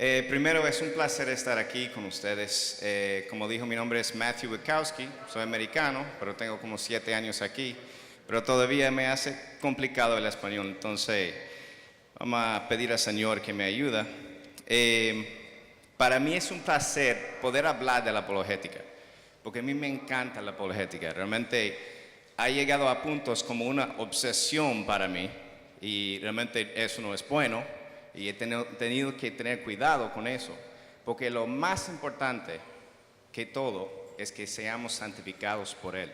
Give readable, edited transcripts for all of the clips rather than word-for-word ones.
Primero es un placer estar aquí con ustedes. Como dijo, mi nombre es Matthew Wikowski, soy americano, pero tengo como 7 años aquí, pero todavía me hace complicado el español, entonces vamos a pedir al Señor que me ayude. Para mí es un placer poder hablar de la apologética, porque a mí me encanta la apologética, realmente ha llegado a puntos como una obsesión para mí y realmente eso no es bueno. Y he tenido que tener cuidado con eso, porque lo más importante que todo es que seamos santificados por Él,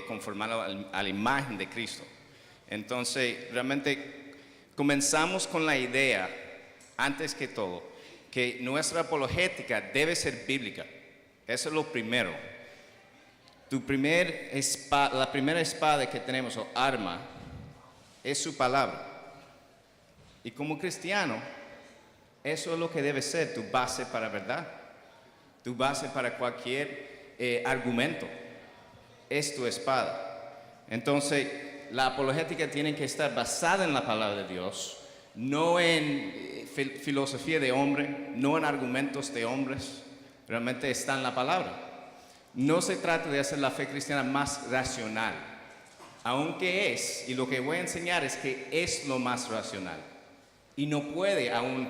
conformados a la imagen de Cristo. Entonces, realmente comenzamos con la idea, antes que todo, que nuestra apologética debe ser bíblica. Eso es lo primero. La primera espada que tenemos, o arma, es su palabra. Y como cristiano, eso es lo que debe ser tu base para verdad, tu base para cualquier argumento, es tu espada. Entonces, la apologética tiene que estar basada en la palabra de Dios, no en filosofía de hombre, no en argumentos de hombres, realmente está en la palabra. No se trata de hacer la fe cristiana más racional, aunque es, y lo que voy a enseñar es que es lo más racional. Y no puede aún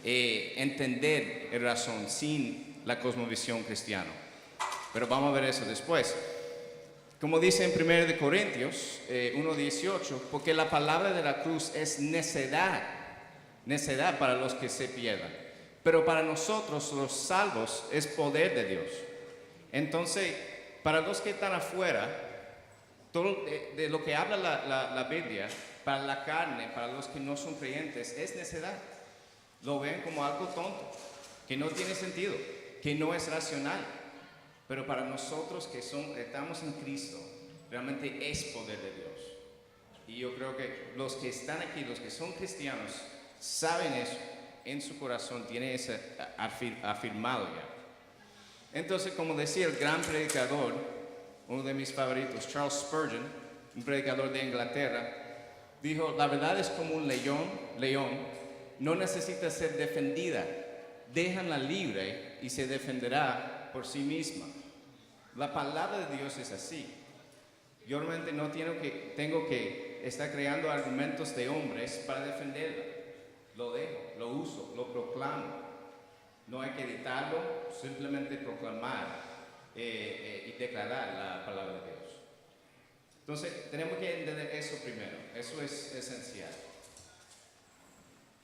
entender la razón sin la cosmovisión cristiana. Pero vamos a ver eso después. Como dice en 1 Corintios 1:18, porque la palabra de la cruz es necedad para los que se pierdan. Pero para nosotros los salvos es poder de Dios. Entonces, para los que están afuera, todo de lo que habla la Biblia, para la carne, para los que no son creyentes, es necedad. Lo ven como algo tonto, que no tiene sentido, que no es racional. Pero para nosotros que estamos en Cristo, realmente es poder de Dios. Y yo creo que los que están aquí, los que son cristianos, saben eso. En su corazón tiene ese afirmado ya. Entonces, como decía el gran predicador, uno de mis favoritos, Charles Spurgeon, un predicador de Inglaterra, dijo, la verdad es como un león, no necesita ser defendida, déjanla libre y se defenderá por sí misma. La palabra de Dios es así. Yo realmente no tengo que estar creando argumentos de hombres para defenderla. Lo dejo, lo uso, lo proclamo. No hay que editarlo, simplemente proclamar y declarar la palabra de Dios. Entonces, tenemos que entender eso primero, eso es esencial.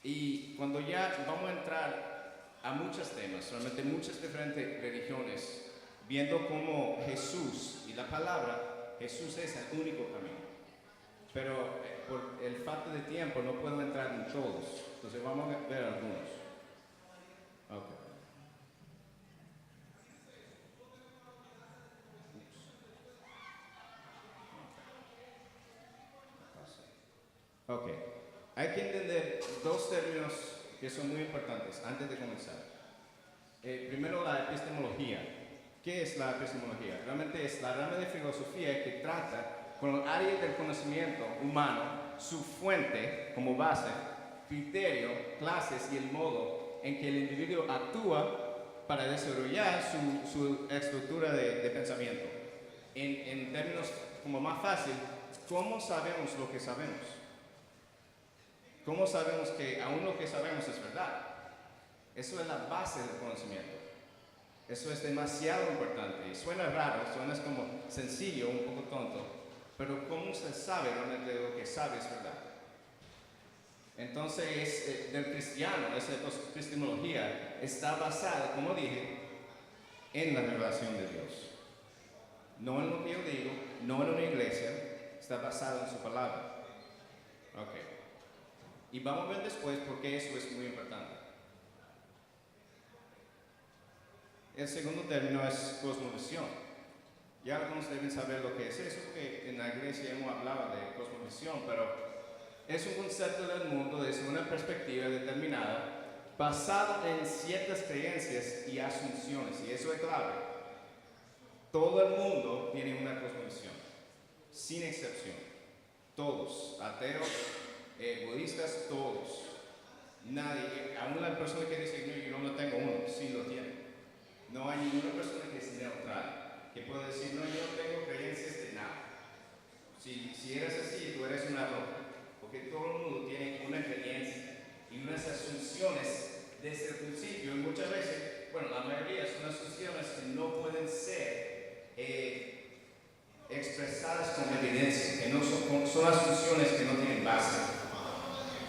Y cuando ya vamos a entrar a muchos temas, realmente muchas diferentes religiones, viendo cómo Jesús y la palabra, Jesús es el único camino. Pero por el falta de tiempo no puedo entrar en todos, entonces vamos a ver algunos. Okay. Ok, hay que entender dos términos que son muy importantes antes de comenzar. Primero, la epistemología. ¿Qué es la epistemología? Realmente es la rama de filosofía que trata con el área del conocimiento humano, su fuente como base, criterio, clases y el modo en que el individuo actúa para desarrollar su estructura de pensamiento. En términos como más fácil, ¿cómo sabemos lo que sabemos? ¿Cómo sabemos que aún lo que sabemos es verdad? Eso es la base del conocimiento. Eso es demasiado importante. Y suena raro, suena como sencillo, un poco tonto, pero ¿cómo se sabe realmente lo que sabe es verdad? Entonces, del cristiano, esa epistemología está basada, como dije, en la revelación de Dios. No en lo que yo digo, no en una iglesia, está basada en su palabra. Ok. Y vamos a ver después por qué eso es muy importante. El segundo término es cosmovisión. Ya algunos deben saber lo que es eso, porque en la iglesia hemos hablado de cosmovisión, pero es un concepto del mundo desde una perspectiva determinada, basado en ciertas creencias y asunciones, y eso es clave. Todo el mundo tiene una cosmovisión, sin excepción. Todos, ateos, budistas, todos. Nadie, aún la persona que dice, no, yo no lo tengo uno, sí lo tiene. No hay ninguna persona que es neutral, que pueda decir, no, yo no tengo creencias de nada. Si eres así, tú eres una roca, porque todo el mundo tiene una creencia y unas asunciones desde el principio, y muchas veces, bueno, la mayoría son asunciones que no pueden ser expresadas con evidencia, que no son asunciones que no tienen base.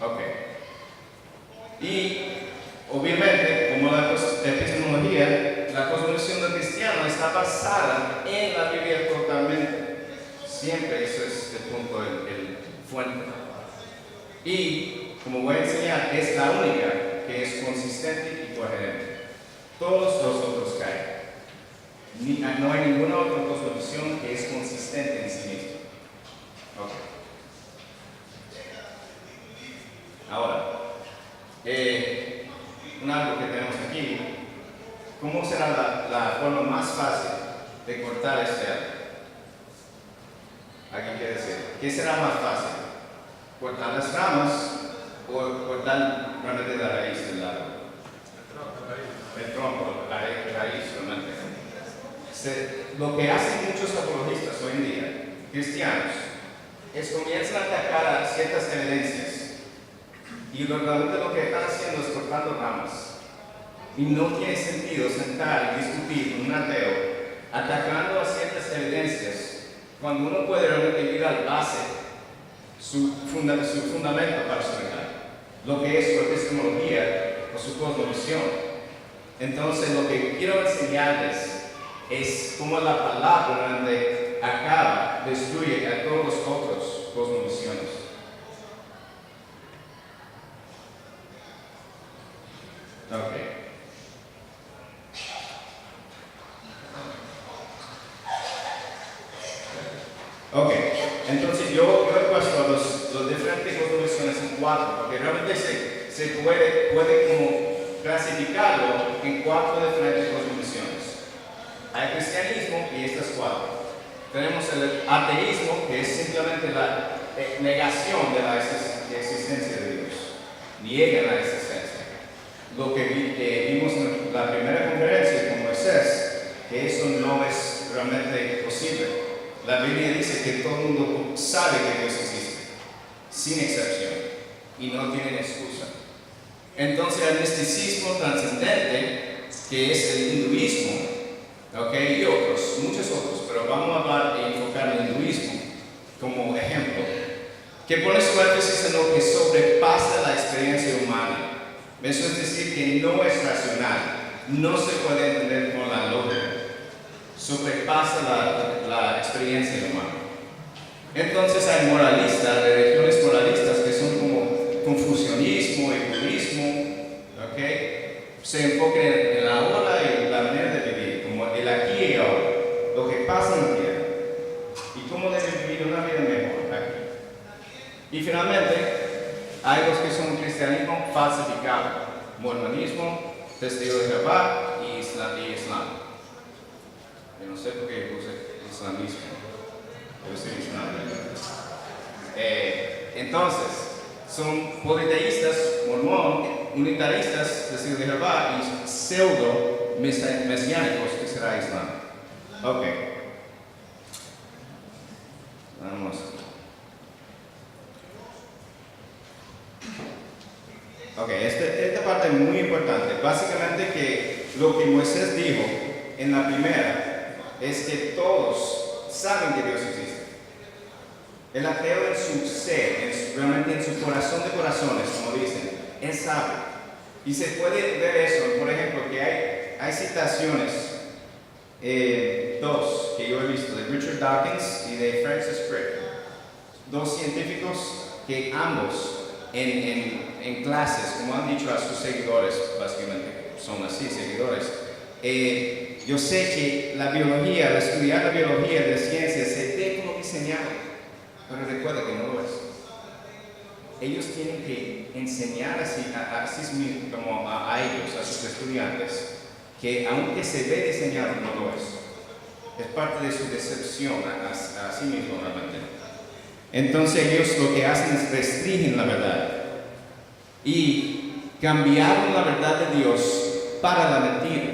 Ok. Y obviamente, como la epistemología, la cosmovisión del cristiano está basada en la Biblia totalmente. Siempre eso es el punto, el fuente. Y, como voy a enseñar, es la única que es consistente y coherente. Todos los otros caen. No hay ninguna otra cosmovisión que es consistente en sí misma. Okay. Ahora, algo que tenemos aquí, ¿cómo será la forma más fácil de cortar este árbol? ¿Alguien quiere decir? ¿Qué será más fácil? ¿Cortar las ramas o cortar realmente la raíz del árbol? El tronco, la raíz realmente. Lo que hacen muchos apologistas hoy en día, cristianos, es comienzan a atacar a ciertas evidencias. Y realmente lo que están haciendo es cortando ramas. Y no tiene sentido sentar y discutir con un ateo atacando a ciertas evidencias cuando uno puede realmente ir al base, su fundamento para su verdad, lo que es su epistemología o su cosmovisión. Entonces lo que quiero enseñarles es cómo la palabra realmente acaba, destruye a todos los otros cosmovisiones. Ok, entonces yo he puesto los diferentes cosmovisiones en 4, porque realmente se puede como clasificarlo en 4 diferentes cosmovisiones. Hay cristianismo y estas 4. Tenemos el ateísmo, que es simplemente la negación de la existencia de Dios. Niega la existencia. Lo que vimos en la primera conferencia con Moisés, que eso no es realmente posible. La Biblia dice que todo el mundo sabe que Dios existe, sin excepción, y no tienen excusa. Entonces el misticismo trascendente, que es el hinduismo, okay, y otros, muchos otros, pero vamos a hablar y enfocar en el hinduismo como ejemplo, que pone su énfasis en lo que sobrepasa la experiencia humana. Eso es decir, que no es racional, no se puede entender con la lógica, sobrepasa la experiencia humana. Entonces hay moralistas, religiones moralistas que son como confucianismo y budismo, ¿okay? Se enfocan en la hora y la manera de vivir, como el aquí y ahora, lo que pasa en la tierra y cómo deben vivir una vida mejor aquí. Y finalmente, hay los que son cristianismo falsificado, mormonismo, testigo de Jehová y Islam. Yo no sé por qué puse islamismo, pero sí islam. Entonces, son politeístas, mormón, unitaristas, testigo de Jehová y pseudo mesiánicos, que será Islam. Ok. Vamos. Ok, esta parte es muy importante. Básicamente que lo que Moisés dijo en la primera es que todos saben que Dios existe. El ateo en su ser, realmente en su corazón de corazones, como dicen, él sabe. Y se puede ver eso, por ejemplo, que hay citaciones, 2 que yo he visto, de Richard Dawkins y de Francis Crick, 2 científicos que ambos en clases, como han dicho a sus seguidores, básicamente son así, seguidores, yo sé que la biología, al estudiar la biología de ciencia, se ve como diseñado, pero recuerda que no lo es. Ellos tienen que enseñar a sí mismos, como a ellos, a sus estudiantes, que aunque se ve diseñado, no lo es. Es parte de su decepción a sí mismos realmente. Entonces ellos lo que hacen es restringen la verdad. Y cambiaron la verdad de Dios para la mentira,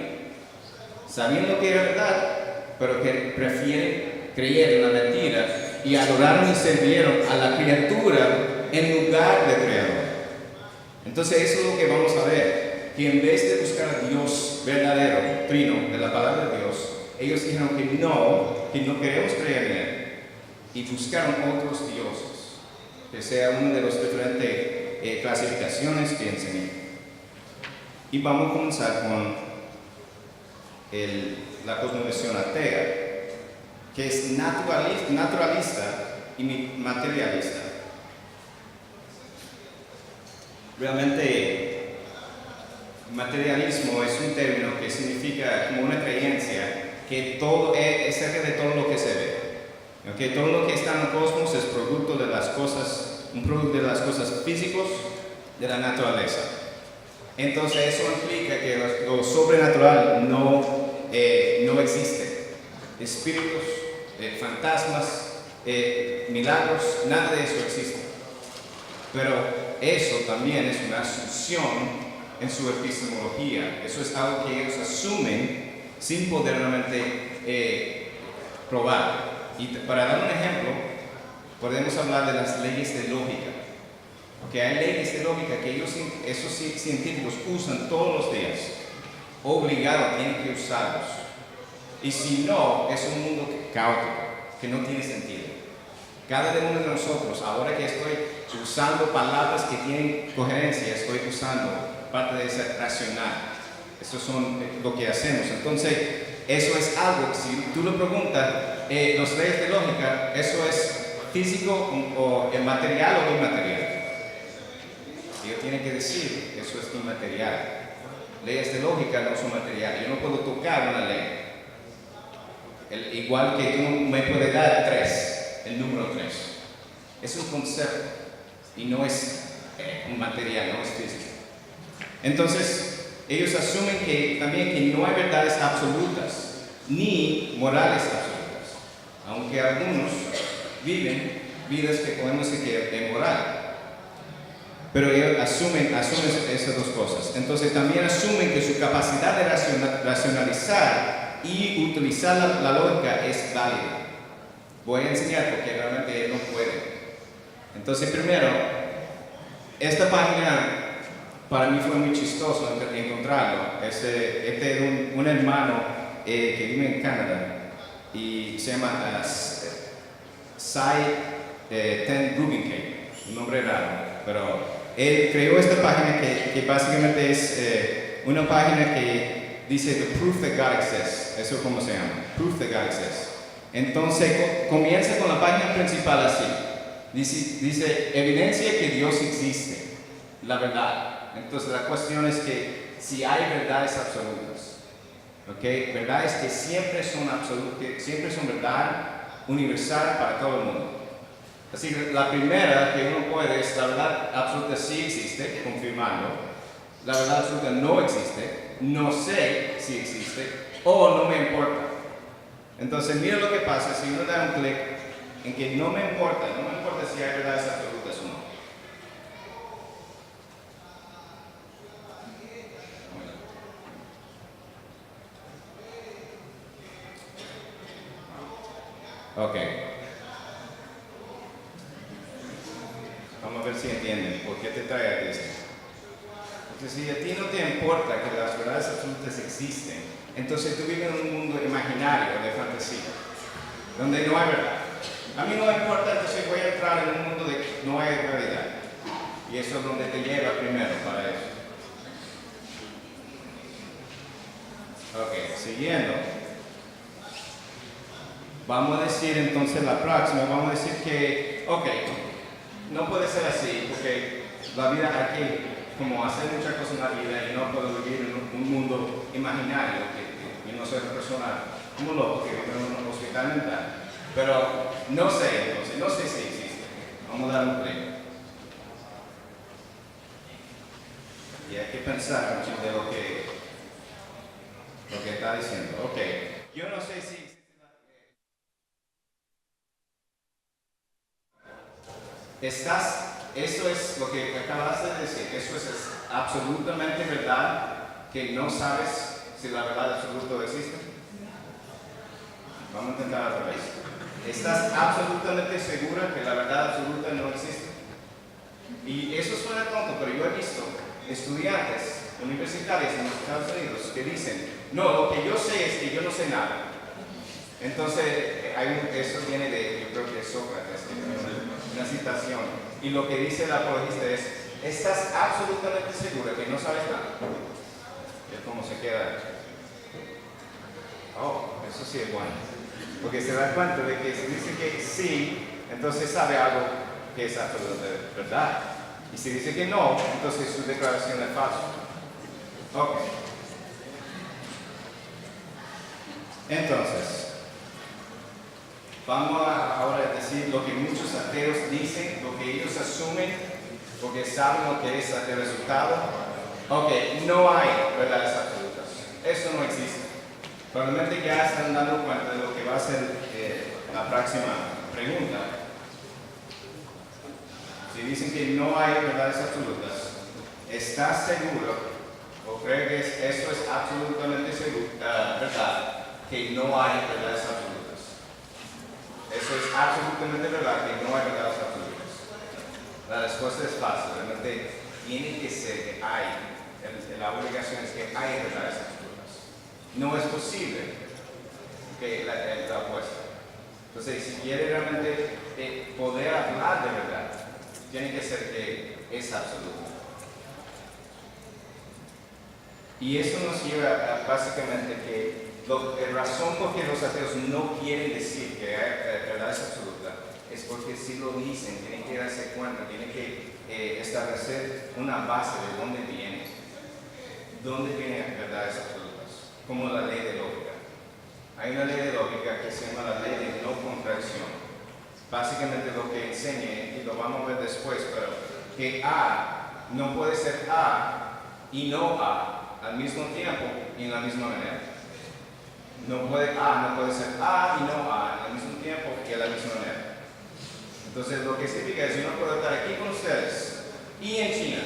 sabiendo que era verdad, pero que prefieren creer en la mentira y adoraron y sirvieron a la criatura en lugar del Creador. Entonces eso es lo que vamos a ver, que en vez de buscar a Dios verdadero, trino, de la palabra de Dios, ellos dijeron que no queremos creer en Él, y buscaron otros dioses, que sea una de las diferentes clasificaciones que enseñé. Y vamos a comenzar con la cosmovisión atea, que es naturalista y materialista. Realmente, materialismo es un término que significa como una creencia que todo es cerca de todo lo que se ve. Okay, todo lo que está en el cosmos es producto de las cosas, un producto de las cosas físicas de la naturaleza. Entonces eso implica que lo sobrenatural no existe. Espíritus, fantasmas, milagros, nada de eso existe. Pero eso también es una asunción en su epistemología. Eso es algo que ellos asumen sin poder realmente probar. Y para dar un ejemplo, podemos hablar de las leyes de lógica. Que hay leyes de lógica que esos científicos usan todos los días. Obligado, tienen que usarlos. Y si no, es un mundo caótico, que no tiene sentido. Cada uno de nosotros, ahora que estoy usando palabras que tienen coherencia, estoy usando parte de ese racional. Eso son lo que hacemos. Entonces, eso es algo, si tú lo preguntas, los leyes de lógica, ¿eso es físico o material o inmaterial? Ellos tienen que decir, eso es inmaterial. Leyes de lógica no son materiales. Yo no puedo tocar una ley. Igual que tú no me puedes dar 3, el número 3. Es un concepto y no es un material, no es físico. Entonces, ellos asumen que también que no hay verdades absolutas ni morales absolutas, aunque algunos viven vidas que podemos decir que es moral. Pero ellos asumen esas dos cosas. Entonces también asumen que su capacidad de racionalizar y utilizar la lógica es válida. Voy a enseñar porque realmente él no puede. Entonces primero, esta página para mí fue muy chistoso encontrarlo. Este es un hermano que vive en Canadá y se llama Cy Ten Guggenheim, un nombre raro, pero él creó esta página que básicamente es una página que dice The Proof That God Exists. Eso es como se llama, Proof That God Exists. Entonces comienza con la página principal así. Dice evidencia que Dios existe, la verdad. Entonces la cuestión es que si hay verdades absolutas, ¿okay? Verdades que siempre son absolutas, que siempre son verdad universal para todo el mundo. Así que la primera que uno puede es la verdad absoluta sí existe, confirmando. La verdad absoluta no existe, no sé si existe o no me importa. Entonces mira lo que pasa si uno da un clic en que no me importa si hay verdades absolutas o no. Ok. Vamos a ver si entienden por qué te trae a esto. Porque si a ti no te importa que las verdades absolutas existen, entonces tú vives en un mundo imaginario de fantasía, donde no hay verdad. A mí no me importa, entonces voy a entrar en un mundo de que no hay realidad. Y eso es donde te lleva primero para eso. Ok, siguiendo. Vamos a decir entonces la próxima, vamos a decir que, ok, no puede ser así, porque la vida aquí, como hacer muchas cosas en la vida y no puedo vivir en un mundo imaginario, que no soy una persona como loco, que vive en un hospital mental. Pero no sé, entonces, no sé si existe. Vamos a dar un play. Y hay que pensar mucho de lo que está diciendo. Ok, yo no sé si existe. Estás eso es lo que acabas de decir, eso es absolutamente verdad, que no sabes si la verdad absoluta existe. Vamos a intentar otra vez. ¿Estás absolutamente segura que la verdad absoluta no existe? Y eso suena tonto, pero yo he visto estudiantes universitarios en los Estados Unidos que dicen, no, lo que yo sé es que yo no sé nada. Entonces, eso viene de, yo creo que es Sócrates, una citación. Y lo que dice el apologista es, ¿estás absolutamente segura que no sabes nada? Es como se queda. Oh, eso sí es bueno. Porque se da cuenta de que si dice que sí, entonces sabe algo que es absolutamente verdad. Y si dice que no, entonces su declaración es falsa. Ok. Entonces, vamos ahora a decir lo que muchos ateos dicen, lo que ellos asumen, porque saben lo que es el resultado. Ok, no hay verdades absolutas. Eso no existe. Probablemente ya están dando cuenta de lo que va a ser la próxima pregunta. Si dicen que no hay verdades absolutas, ¿estás seguro o crees que eso es absolutamente verdad, que no hay verdades absolutas? Eso es absolutamente verdad, que no hay verdades absolutas. La respuesta es fácil, realmente tiene que ser que hay, la obligación es que hay verdades absolutas. No es posible que la opuesta. Entonces, si quiere realmente poder hablar de verdad, tiene que ser que es absoluto. Y eso nos lleva a básicamente que la razón por que los ateos no quieren decir que hay verdad es absoluta es porque si lo dicen, tienen que darse cuenta, tienen que establecer una base de dónde vienen verdades absolutas, como la ley de lógica. Hay una ley de lógica que se llama la ley de no contradicción. Básicamente lo que enseña, y lo vamos a ver después, pero que A no puede ser A y no A al mismo tiempo y en la misma manera. A no puede ser A y no A al mismo tiempo y a la misma manera. Entonces lo que significa es que yo no puedo estar aquí con ustedes y en China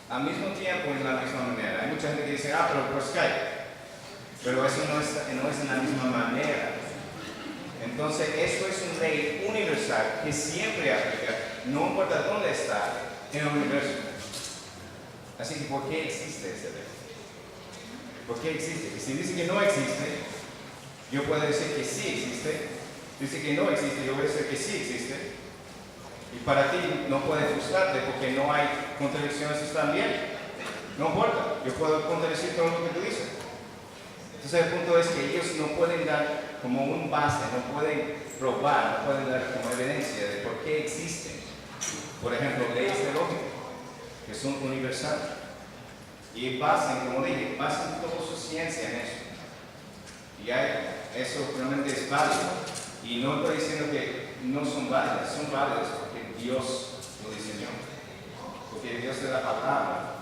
al mismo tiempo y en la misma manera. Hay mucha gente que dice, pero por Skype. Pero eso no es en la misma manera. Entonces, eso es una ley universal que siempre aplica, no importa dónde está en el universo. Así que, ¿por qué existe esa ley? ¿Por qué existe? Y si dice que no existe, yo puedo decir que sí existe. Dice que no existe, yo voy a decir que sí existe. Y para ti no puede frustrarte porque no hay contradicciones, están bien. No importa, yo puedo contradecir todo lo que tú dices. Entonces el punto es que ellos no pueden dar como un base, no pueden probar, no pueden dar como evidencia de por qué existen. Por ejemplo, leyes de lógica, que son universales. Y basan, como dije, basan toda su ciencia en eso. Y eso realmente es válido. Y no estoy diciendo que no son válidas porque Dios lo diseñó. Porque Dios de la palabra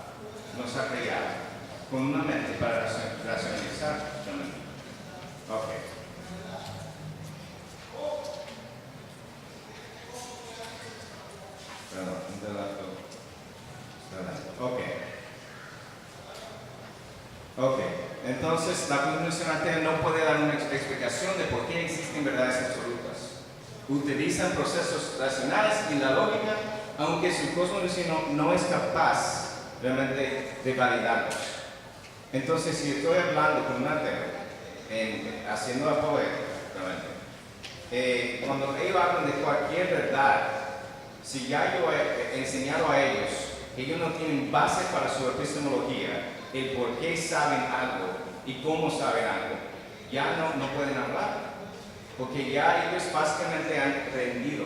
nos ha creado con una mente para racionalizar. Ok. Ok. Entonces, la cosmovisión atea no puede dar una explicación de por qué existen verdades absolutas. Utilizan procesos racionales y la lógica, aunque su cosmovisión no es capaz realmente de validarlos. Entonces, si estoy hablando con un ateo, haciendo apologética, cuando ellos hablan de cualquier verdad, si ya yo he enseñado a ellos que ellos no tienen base para su epistemología, el por qué saben algo y cómo saben algo, ya no pueden hablar, porque ya ellos básicamente han rendido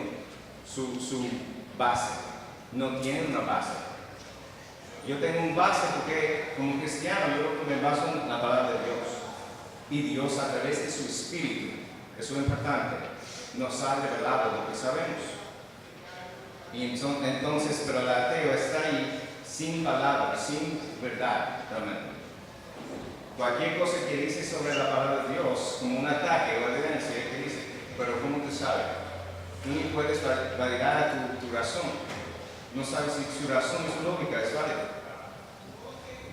su base, no tienen una base. Yo tengo un base porque como cristiano yo me baso en la palabra de Dios. Y Dios a través de su Espíritu, eso es importante, nos ha revelado lo que sabemos. Y entonces, pero el ateo está ahí sin palabras, sin verdad, realmente. Cualquier cosa que dice sobre la palabra de Dios, como un ataque o evidencia, que dice, pero ¿cómo tú sabes? Tú ni puedes validar tu razón. no sabe si su razón y su lógica es válida.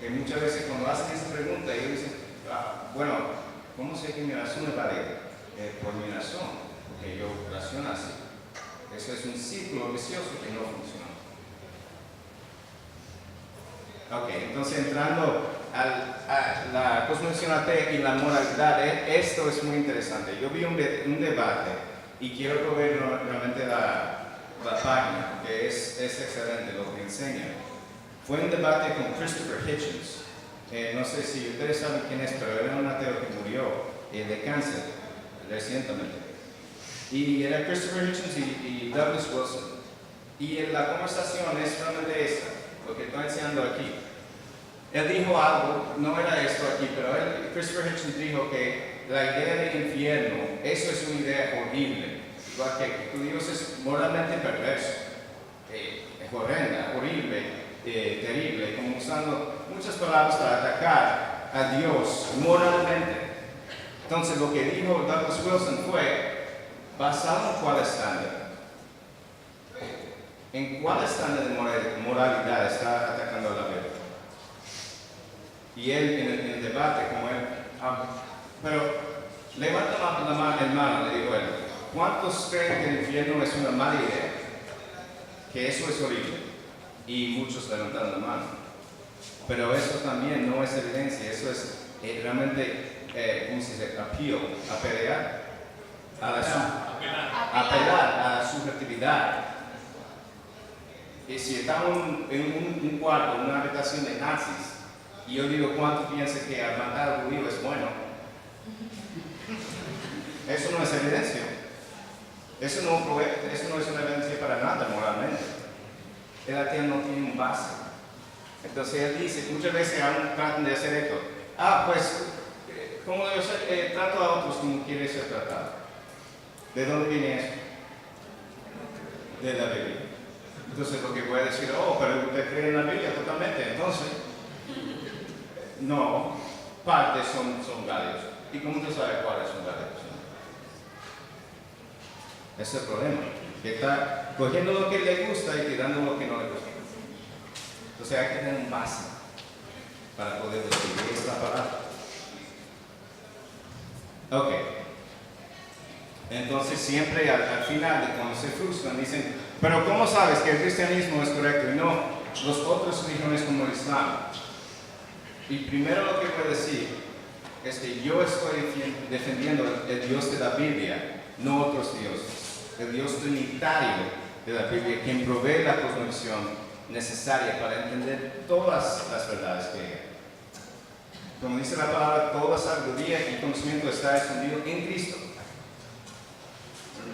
Que muchas veces cuando hacen esa pregunta, ellos dicen, bueno, ¿cómo sé que mi razón es válida? Por mi razón, porque yo razono así. Eso es un círculo vicioso que no funciona. Ok, entonces entrando a la cosmovisión atea y la moralidad, esto es muy interesante. Yo vi un debate y quiero proveer realmente la página, porque es excelente lo que enseña. Fue un debate con Christopher Hitchens. No sé si ustedes saben quién es, pero era un ateo que murió de cáncer recientemente. Y era Christopher Hitchens y Douglas Wilson. Y la conversación es realmente esta, lo que estoy enseñando aquí. Él dijo algo, no era esto aquí, pero Christopher Hitchens dijo que la idea del infierno, eso es una idea horrible. Igual que Dios es moralmente perverso, es horrenda, horrible, terrible, como usando muchas palabras para atacar a Dios moralmente. Entonces lo que dijo Douglas Wilson fue, ¿basado en cuál estándar? ¿En cuál estándar de moralidad está atacando a la verdad? Y él en el debate, como él, pero levanta el mano, le digo él, ¿cuántos creen que el infierno es una mala idea? Que eso es horrible. Y muchos levantaron la mano. Pero eso también no es evidencia, eso es realmente, ¿cómo se dice? Apelar a la subjetividad. Y si estamos en un cuarto, en una habitación de nazis, y yo digo, ¿cuánto piensa que al matar al judío es bueno? Eso no es evidencia. Eso no es una evidencia para nada moralmente. El ateo no tiene un base. Entonces él dice, muchas veces aún tratan de hacer esto. Pues, ¿cómo debo ser? Trato a otros como quiere ser tratado. ¿De dónde viene eso? De la Biblia. Entonces lo que voy a decir, pero usted cree en la Biblia totalmente. Entonces, no, partes son válidos. ¿Y cómo usted sabe cuáles son válidos? Ese es el problema. Que está cogiendo lo que le gusta y tirando lo que no le gusta. Entonces hay que tener un base para poder describir esta palabra. Ok. Entonces siempre al final, de cuando se frustran, dicen, pero ¿cómo sabes que el cristianismo es correcto y no los otros religiones como el Islam? Y primero lo que voy a decir es que yo estoy defendiendo el Dios de la Biblia, no otros dioses. El Dios trinitario de la Biblia, quien provee la cosmovisión necesaria para entender todas las verdades que hay. Como dice la palabra, toda sabiduría y conocimiento está escondido en Cristo.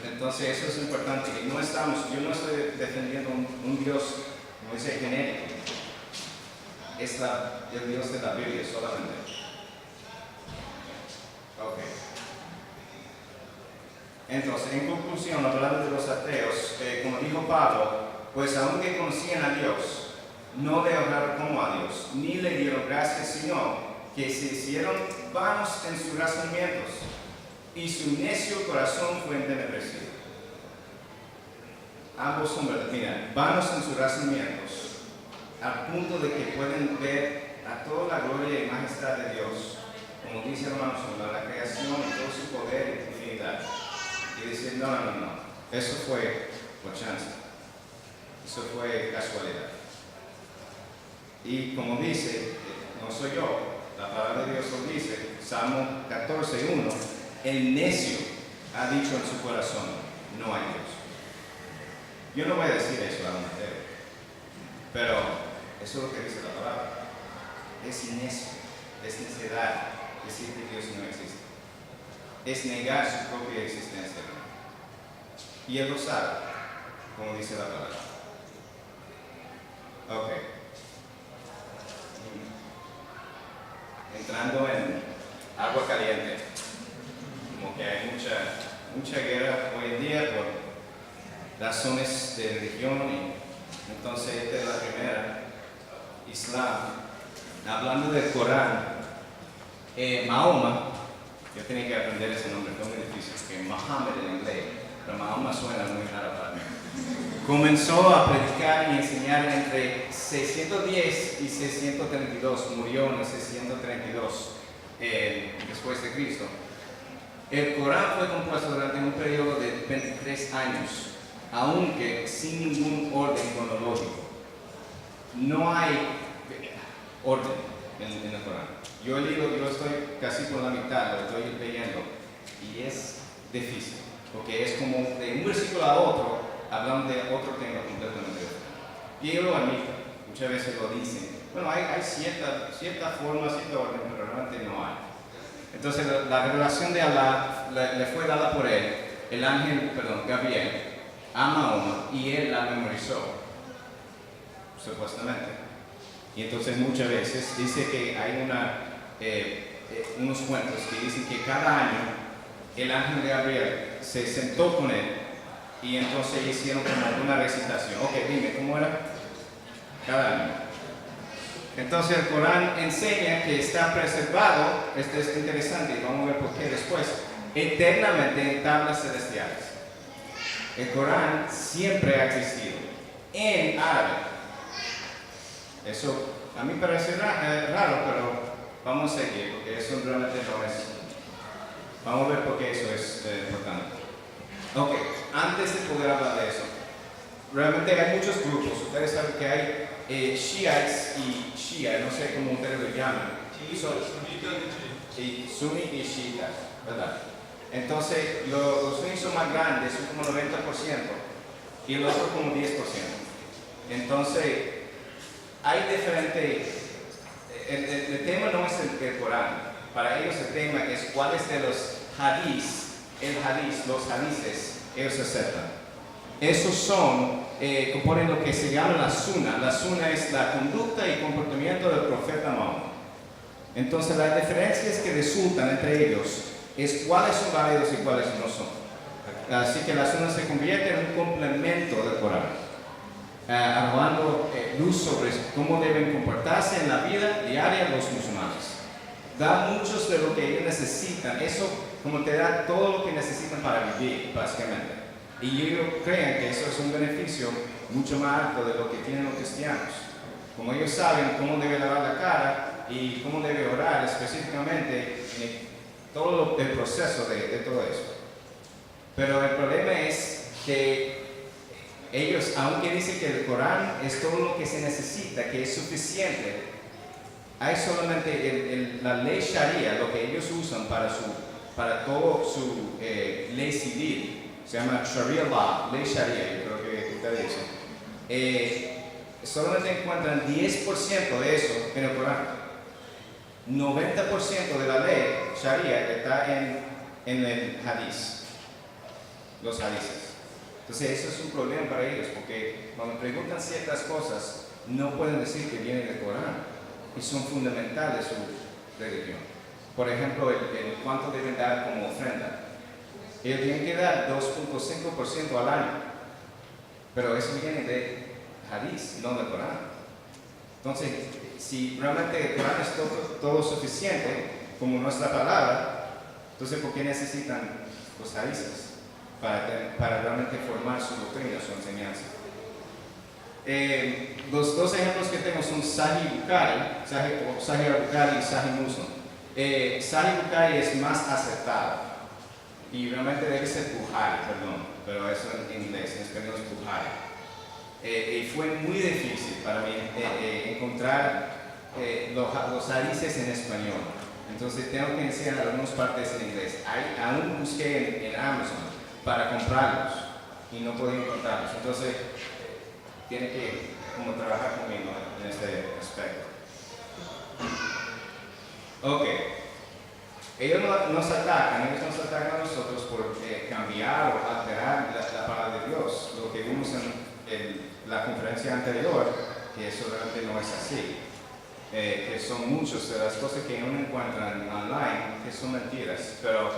Entonces eso es importante, que yo no estoy defendiendo un Dios, como dice, genérico. Es el Dios de la Biblia solamente. Ok. Entonces, en conclusión, hablando de los ateos, como dijo Pablo, pues aunque conocían a Dios, no le honraron como a Dios, ni le dieron gracias, sino que se hicieron vanos en sus razonamientos, y su necio corazón fue entenebrecido. Ambos son verdad. Mira, vanos en sus razonamientos, al punto de que pueden ver a toda la gloria y majestad de Dios, como dice hermanos, la creación y todo su poder y divinidad. Y decir, no, eso fue por chance, eso fue casualidad. Y como dice, no soy yo, la palabra de Dios lo dice, Salmo 14:1, el necio ha dicho en su corazón, no hay Dios. Yo no voy a decir eso a un ateo, pero eso es lo que dice la palabra. Es necio, es necedad decir que Dios no existe. Es negar su propia existencia. Y él lo sabe, como dice la palabra. Ok. Entrando en agua caliente. Como que hay mucha guerra hoy en día por razones de religión. Y entonces esta es la primera. Islam. Hablando del Corán, Mahoma, yo tenía que aprender ese nombre, fue muy difícil, porque Mohammed en inglés, pero Mahoma suena muy raro para mí. Comenzó a predicar y enseñar entre 610 y 632, murió en el 632 después de Cristo. El Corán fue compuesto durante un periodo de 23 años, aunque sin ningún orden cronológico. No hay orden en el Corán. Yo estoy casi por la mitad, lo estoy leyendo, y es difícil, porque es como de un versículo a otro, hablando de otro tema completamente diferente. Y ellos lo admiten, muchas veces lo dicen. Bueno, hay cierta forma, cierto orden, pero realmente no hay. Entonces la revelación de Alá le fue dada por él, el ángel, Gabriel, a Mahoma, y él la memorizó, supuestamente. Y entonces muchas veces dice que hay unos cuentos que dicen que cada año el ángel de Gabriel se sentó con él y entonces hicieron como una recitación. Ok, dime, ¿cómo era? Cada año. Entonces el Corán enseña que está preservado, esto es interesante, vamos a ver por qué después, eternamente en tablas celestiales. El Corán siempre ha existido, en árabe. Eso a mí parece raro, pero vamos a seguir, porque eso realmente no es. Vamos a ver por qué eso es importante. Ok, antes de poder hablar de eso, realmente hay muchos grupos. Ustedes saben que hay Shiites y Shia, no sé cómo ustedes lo llaman. Sunni y Shiitas, ¿verdad? Entonces, los sunnis son más grandes, son como 90%, y el otro como 10%. Entonces, hay diferentes. El tema no es el Corán. Para ellos el tema es cuáles de los los hadices, ellos aceptan. Esos componen lo que se llama la sunna. La sunna es la conducta y comportamiento del profeta Mahoma. Entonces las diferencias que resultan entre ellos es cuáles son válidos y cuáles no son. Así que la sunna se convierte en un complemento del Corán, arrojando luz sobre cómo deben comportarse en la vida diaria los musulmanes. Da muchos de lo que ellos necesitan, eso como te da todo lo que necesitan para vivir, básicamente. Y ellos creen que eso es un beneficio mucho más alto de lo que tienen los cristianos. Como ellos saben cómo debe lavar la cara y cómo debe orar específicamente, todo el proceso de todo eso. Pero el problema es que ellos, aunque dicen que el Corán es todo lo que se necesita, que es suficiente, hay solamente la ley Sharia, lo que ellos usan para todo su ley civil, se llama Sharia Law, ley Sharia, yo creo que ustedes dicen. Solamente encuentran 10% de eso en el Corán. 90% de la ley Sharia está en el Hadís, los hadices. Entonces eso es un problema para ellos, porque cuando preguntan ciertas cosas, no pueden decir que vienen del Corán. Y son fundamentales su religión. Por ejemplo, el cuánto deben dar como ofrenda. Ellos tienen que dar 2.5% al año, pero eso viene de Hadís, no del Corán. Entonces, si realmente el Corán es todo suficiente, como nuestra palabra, entonces ¿por qué necesitan los hadices? Para realmente formar su doctrina, su enseñanza. Los dos ejemplos que tengo son Sahih Bukhari y Sahih Muslim. Sahih Bukhari es más acertado y realmente debe ser Bukhari, pero eso en inglés, en español es Bukhari. Y fue muy difícil para mí encontrar los hadices en español. Entonces tengo que enseñar algunas partes en inglés. Aún busqué en Amazon para comprarlos y no podía encontrarlos. Entonces tiene que como trabajar conmigo en este aspecto. Ok. Ellos nos atacan a nosotros por cambiar o alterar la palabra de Dios. Lo que vimos en la conferencia anterior, que eso realmente no es así. Que son muchas de las cosas que uno encuentra online que son mentiras. Pero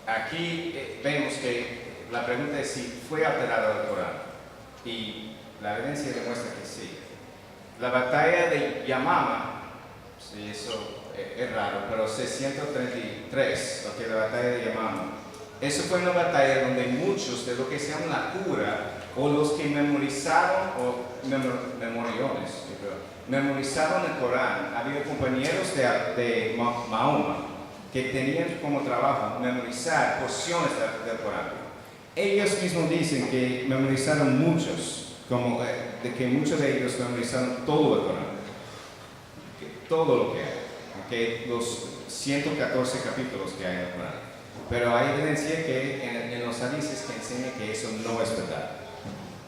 aquí vemos que la pregunta es si fue alterado el Corán. Y la evidencia demuestra que sí. La batalla de Yamama, sí, eso es raro, pero 633, ok, la batalla de Yamama. Eso fue una batalla donde muchos de lo que se llama la cura o los que memorizaron, memoriones, memorizaron el Corán. Había compañeros de Mahoma que tenían como trabajo memorizar porciones del Corán. Ellos mismos dicen que memorizaron muchos, como de que muchos de ellos memorizaron todo el Corán, todo lo que hay, los 114 capítulos que hay en el Corán. Pero hay evidencia que en los hadices que enseña que eso no es verdad.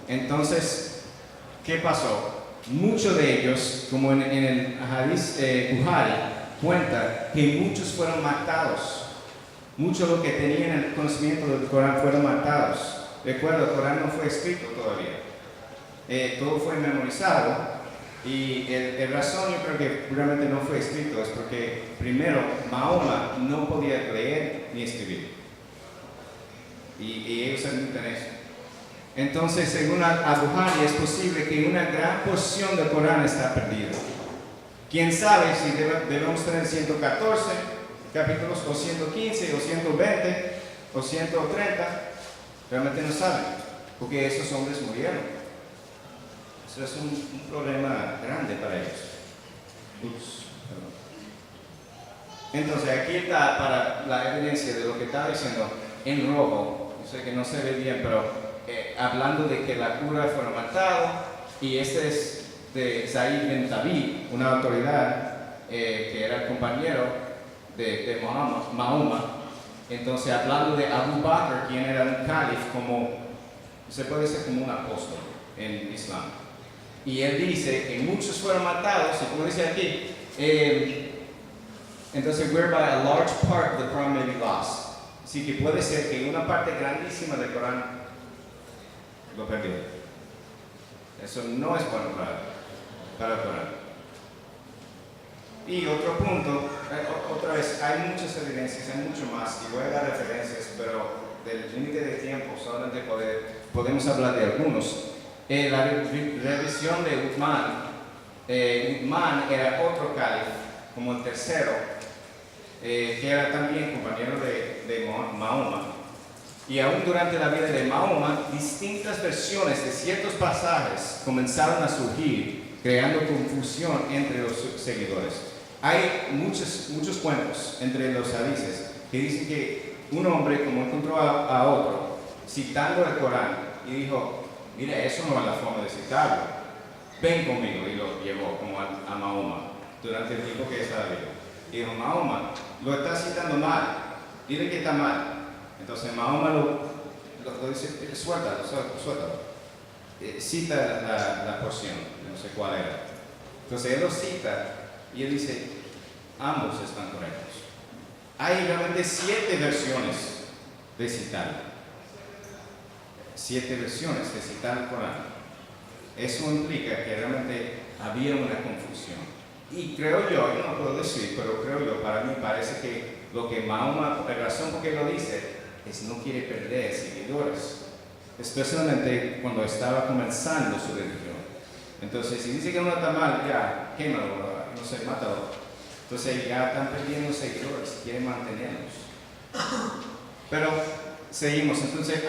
Entonces, ¿qué pasó? Muchos de ellos, como en el hadiz Buhari, cuenta que muchos fueron matados. Muchos de los que tenían el conocimiento del Corán fueron matados. Recuerda, el Corán no fue escrito todavía. Todo fue memorizado. Y la razón yo creo que realmente no fue escrito es porque primero Mahoma no podía leer ni escribir. Y ellos admiten eso. Entonces, según Al-Buhari, es posible que una gran porción del Corán está perdida. ¿Quién sabe si debemos tener 114 capítulos o 115 o 120 o 130? Realmente no saben, porque esos hombres murieron. Eso es un problema grande para ellos. Entonces, aquí está para la evidencia de lo que está diciendo en rojo. Yo sé que no se ve bien, pero hablando de que la cura fue matado, y este es de Zaid bin Thabit, una autoridad que era el compañero de Mahoma. Entonces, hablando de Abu Bakr, quien era un calif, como se puede decir como un apóstol en Islam. Y él dice que muchos fueron matados, y como dice aquí, entonces, whereby a large part of the Quran may be lost. Así que puede ser que una parte grandísima del Corán lo perdió. Eso no es bueno para el Corán. Y otro punto, otra vez, hay muchas evidencias, hay mucho más, y voy a dar referencias, pero del límite de tiempo solamente podemos hablar de algunos. La revisión de Uthman. Uthman era otro calif, como el tercero, que era también compañero de Mahoma. Y aún durante la vida de Mahoma, distintas versiones de ciertos pasajes comenzaron a surgir, creando confusión entre los seguidores. Hay muchos cuentos entre los hadices que dicen que un hombre como encontró a otro citando el Corán y dijo: mira, eso no es la forma de citarlo, ven conmigo, y lo llevó como a Mahoma durante el tiempo que estaba vivo. Y dijo: Mahoma, lo está citando mal, dile que está mal. Entonces Mahoma lo dice: suéltalo. Cita la porción, no sé cuál era. Entonces él lo cita y él dice: ambos están correctos. Hay realmente 7 versiones de citarlo. 7 versiones de citar el Corán. Eso implica que realmente había una confusión. Y creo yo no puedo decir, pero creo yo, para mí parece que lo que Mahoma, la razón por qué lo dice, es no quiere perder seguidores, especialmente cuando estaba comenzando su religión. Entonces, si dice que no está mal, ya, quémalo, no sé, mátalo. Entonces ya están perdiendo seguidores, quieren mantenerlos. Pero seguimos. Entonces,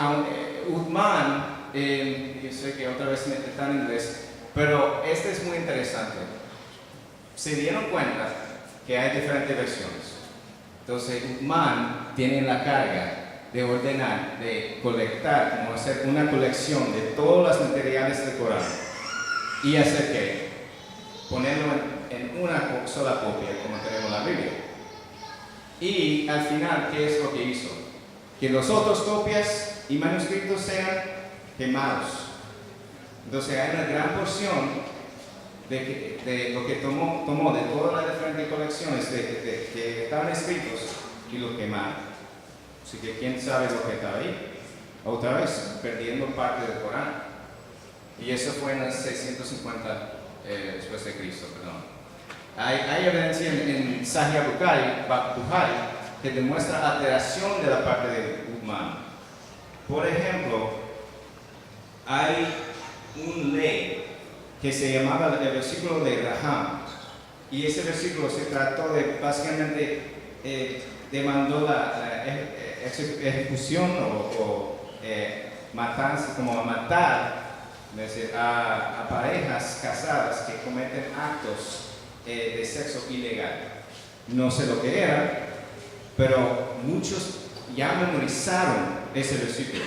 Uthman, yo sé que otra vez está en inglés, pero este es muy interesante. Se dieron cuenta que hay diferentes versiones. Entonces, Uthman tiene la carga de ordenar, de colectar, como hacer una colección de todos los materiales del Corán y hacer que ponerlo en una sola copia, como tenemos la Biblia. Y al final, ¿qué es lo que hizo? Que las otras copias y manuscritos sean quemados. Entonces hay una gran porción de lo que tomó de todas las diferentes colecciones que estaban escritos y lo quemaron. Así que quién sabe lo que estaba ahí. Otra vez, perdiendo parte del Corán. Y eso fue en el 650 después de Cristo, perdón. Hay evidencia en Sahih Bukhari que demuestra alteración de la parte de Uthman. Por ejemplo, hay un ley que se llamaba el versículo de Raham, y ese versículo se trató de, básicamente, demandó la ejecución o matanza, como a matar a parejas casadas que cometen actos de sexo ilegal. No sé lo que era, pero muchos ya memorizaron ese versículo.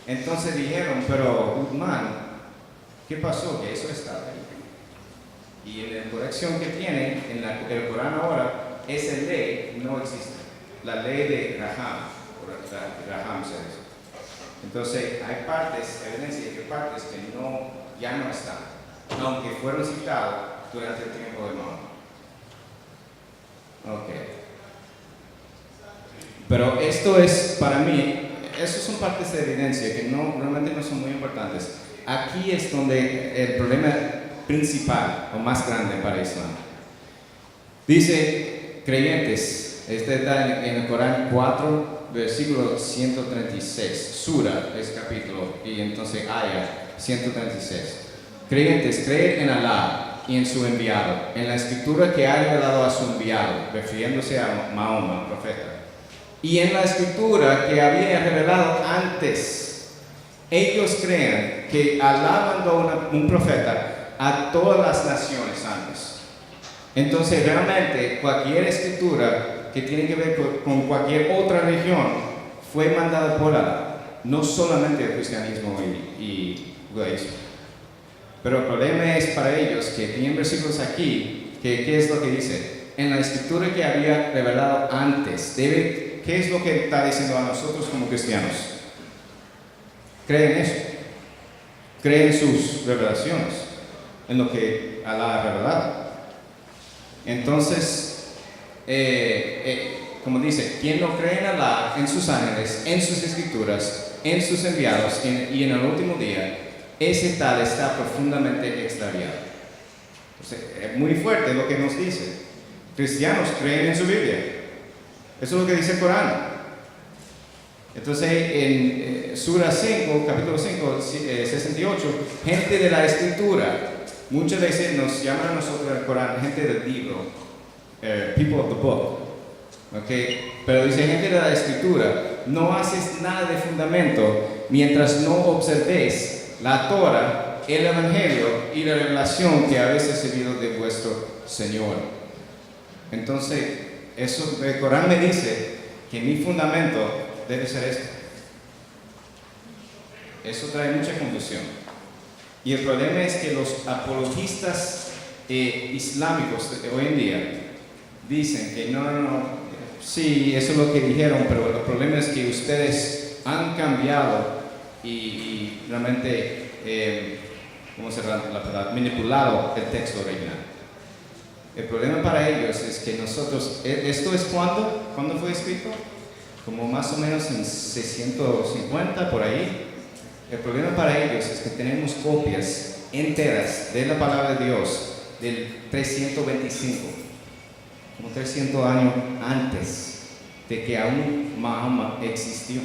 Entonces dijeron, pero Guzmán, ¿qué pasó? Que eso estaba ahí. Y en la corrección que tiene en el Corán ahora, esa ley no existe. La ley de Raham se dice. Entonces hay partes, evidencia de que partes que ya no están, aunque fueron citados durante el tiempo de Mahoma. Ok. Pero esto es, para mí, esas son partes de evidencia que realmente no son muy importantes. Aquí es donde el problema principal o más grande para Islam. Dice, creyentes, este está en el Corán 4, versículo 136, Sura es capítulo, y entonces Aya 136. Creyentes, creen en Alá y en su enviado, en la escritura que ha revelado a su enviado, refiriéndose a Mahoma, profeta, y en la escritura que había revelado antes. Ellos creen que Alá mandó un profeta a todas las naciones antes. Entonces realmente cualquier escritura que tiene que ver con cualquier otra religión fue mandada por Alá, no solamente el cristianismo y judaísmo. Pero el problema es para ellos que tienen versículos aquí, que ¿qué es lo que dice? En la escritura que había revelado antes, ¿qué es lo que está diciendo a nosotros como cristianos? Creen eso, creen sus revelaciones, en lo que Alá ha revelado. Entonces, como dice, quien no cree en Alá, en sus ángeles, en sus escrituras, en sus enviados y en el último día, ese tal está profundamente extraviado. Entonces, es muy fuerte lo que nos dice. Cristianos creen en su Biblia. Eso es lo que dice el Corán. Entonces, en Sura 5, capítulo 5, 68, gente de la escritura, muchas veces nos llaman a nosotros en el Corán gente del libro, people of the book, okay? Pero dice gente de la escritura, no haces nada de fundamento mientras no observéis la Torah, el Evangelio y la revelación que habéis recibido de vuestro Señor. Entonces, el Corán me dice que mi fundamento debe ser esto. Eso trae mucha confusión. Y el problema es que los apologistas islámicos de hoy en día dicen que no, sí, eso es lo que dijeron, pero el problema es que ustedes han cambiado y realmente, ¿cómo se llama la palabra? Manipulado el texto original. El problema para ellos es que nosotros, ¿esto es cuándo fue escrito? Como más o menos en 650 por ahí. El problema para ellos es que tenemos copias enteras de la palabra de Dios del 325, como 300 años antes de que aún Mahoma existió.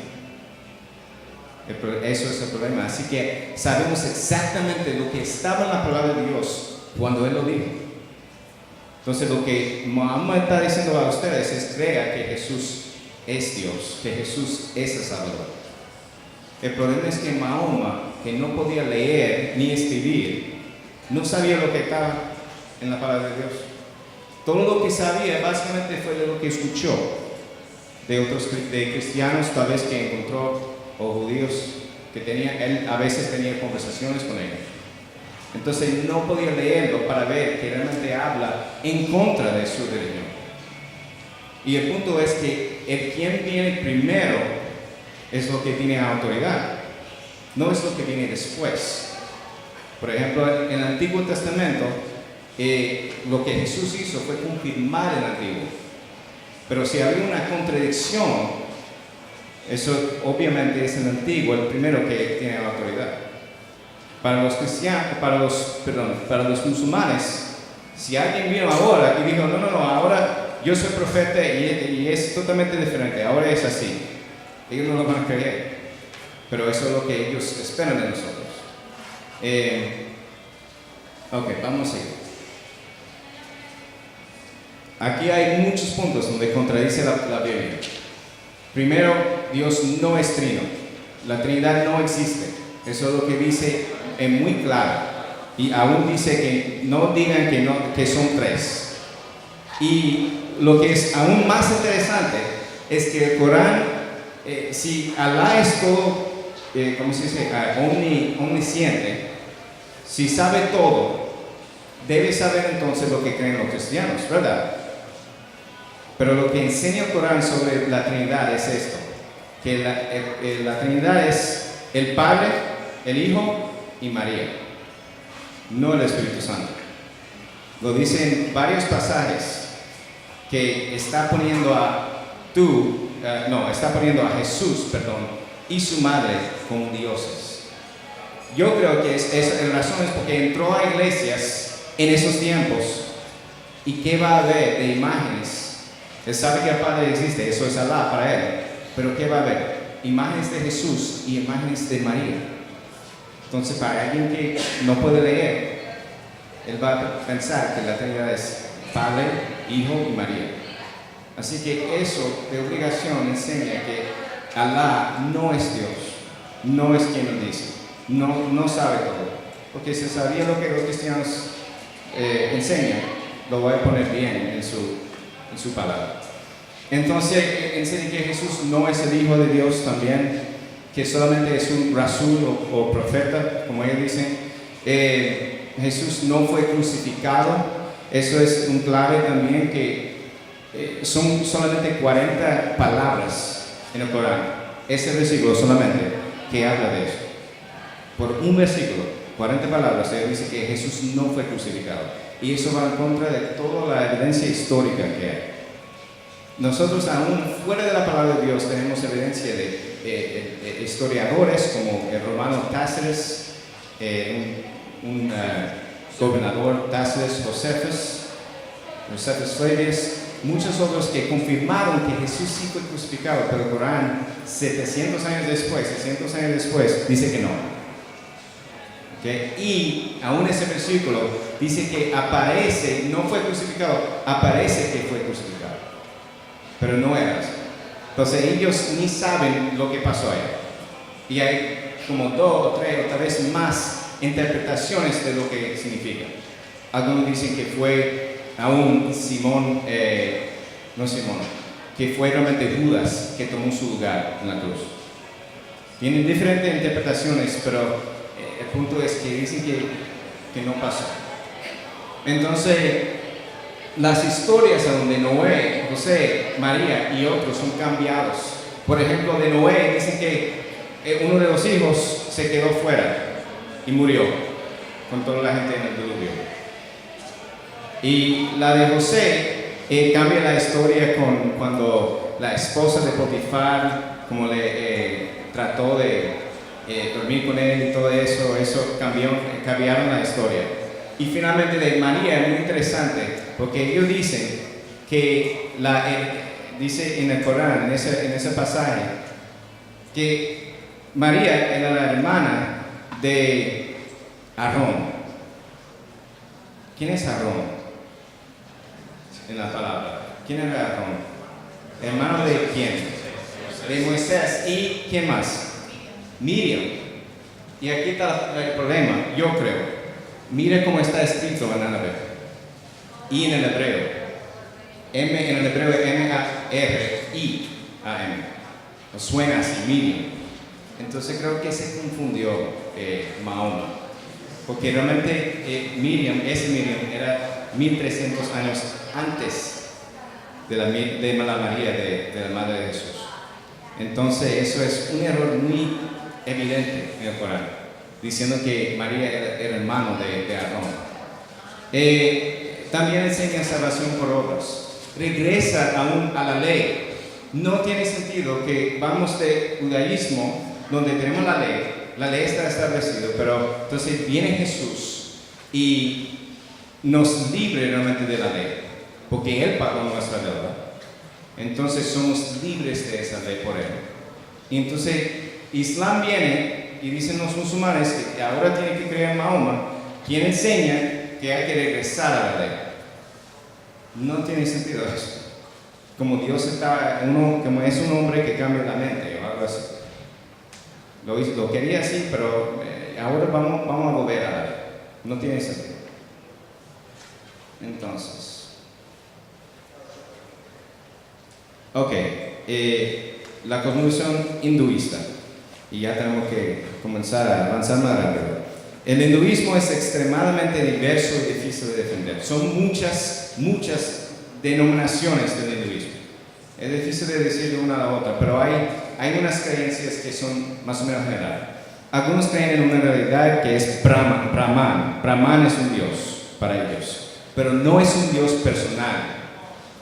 Eso es el problema. Así que sabemos exactamente lo que estaba en la palabra de Dios cuando Él lo dijo. Entonces lo que Mahoma está diciendo a ustedes es crea que Jesús es Dios, que Jesús es el Salvador. El problema es que Mahoma, que no podía leer ni escribir, no sabía lo que estaba en la palabra de Dios. Todo lo que sabía básicamente fue de lo que escuchó de cristianos tal vez que encontró o judíos que él a veces tenía conversaciones con ellos. Entonces no podía leerlo para ver que realmente habla en contra de su religión. Y el punto es que el quien viene primero es lo que tiene autoridad, no es lo que viene después. Por ejemplo, en el Antiguo Testamento, lo que Jesús hizo fue confirmar el Antiguo. Pero si había una contradicción, eso obviamente es el Antiguo el primero que tiene autoridad. Para los cristianos, para los musulmanes, si alguien vino ahora y dijo, no, ahora yo soy profeta y es totalmente diferente, ahora es así, ellos no lo van a creer. Pero eso es lo que ellos esperan de nosotros. Ok, vamos a ir. Aquí hay muchos puntos donde contradice la Biblia. Primero, Dios no es trino. La Trinidad no existe. Eso es lo que dice muy claro. Y aún dice que no digan que, no, que son tres. Y lo que es aún más interesante es que el Corán, si Alá es todo, ¿cómo se dice? Omnisciente, si sabe todo, debe saber entonces lo que creen los cristianos, ¿verdad? Pero lo que enseña el Corán sobre la Trinidad es esto, que la Trinidad es el Padre, el Hijo y María, no el Espíritu Santo. Lo dice en varios pasajes que está poniendo está poniendo a Jesús, y su madre como dioses. Yo creo que la razón es porque entró a iglesias en esos tiempos y ¿qué va a haber de imágenes? Él sabe que el Padre existe, eso es Alá para él, pero ¿qué va a haber? Imágenes de Jesús y imágenes de María. Entonces, para alguien que no puede leer, él va a pensar que la Trinidad es Padre, Hijo y María. Así que eso de obligación enseña que Alá no es Dios, no es quien lo dice, no sabe todo. Porque si sabía lo que los cristianos enseñan, lo voy a poner bien en su palabra. Entonces enseña que Jesús no es el Hijo de Dios también, que solamente es un rasul o profeta, como ellos dicen. Jesús no fue crucificado. Eso es un clave también, que son solamente 40 palabras en el Corán, ese versículo solamente, que habla de eso. Por un versículo, 40 palabras, él dice que Jesús no fue crucificado. Y eso va en contra de toda la evidencia histórica que hay. Nosotros, aún fuera de la palabra de Dios, tenemos evidencia de historiadores como el romano Tácites, un gobernador Tácites Josephus Flavius, muchos otros que confirmaron que Jesús sí fue crucificado, pero el Corán 600 años después dice que no. ¿Okay? Y aún ese versículo dice que aparece, no fue crucificado, aparece que fue crucificado, pero no era así. Entonces ellos ni saben lo que pasó ahí. Y hay como 2 o 3 o tal vez más interpretaciones de lo que significa. Algunos dicen que fue aún que fue realmente Judas que tomó su lugar en la cruz. Tienen diferentes interpretaciones, pero el punto es que dicen que no pasó. Entonces, las historias a donde Noé, José, María y otros son cambiados. Por ejemplo, de Noé dicen que uno de los hijos se quedó fuera y murió con toda la gente en el diluvio. Y la de José cambia la historia cuando la esposa de Potifar, como le trató de dormir con él y todo eso cambiaron la historia. Y finalmente de María es muy interesante, porque ellos dicen que dice en el Corán, en ese pasaje, que María era la hermana de Aarón. ¿Quién es Aarón? En la palabra. ¿Quién era Aarón? ¿Hermano de quién? De Moisés. ¿Y quién más? Miriam. Y aquí está el problema, yo creo. Mire cómo está escrito en árabe y en el hebreo. En el hebreo es M-A-R-I-A-M. No suena así, Miriam. Entonces creo que se confundió Mahoma. Porque realmente Miriam era 1300 años antes de la María, de la madre de Jesús. Entonces eso es un error muy evidente en el Corán, diciendo que María era hermano de Aarón. También enseña salvación por obras. Regresa aún a la ley. No tiene sentido que vamos de judaísmo, donde tenemos la ley está establecida, pero entonces viene Jesús y nos libre realmente de la ley, porque Él pagó nuestra deuda. Entonces somos libres de esa ley por Él. Y entonces Islam viene y dicen los musulmanes que ahora tienen que creer en Mahoma, quien enseña que hay que regresar a la ley. No tiene sentido eso. Como Dios como es un hombre que cambia la mente o algo así. Lo quería así, pero ahora vamos a volver a dar. No tiene sentido. Entonces, ok, la cosmovisión hinduista, y ya tenemos que comenzar a avanzar más rápido. El hinduismo es extremadamente diverso y difícil de defender. Son muchas denominaciones del hinduismo. Es difícil de decir de una a la otra, pero hay unas creencias que son más o menos generales. Algunos creen en una realidad que es Brahman. Brahman es un dios para ellos, pero no es un dios personal.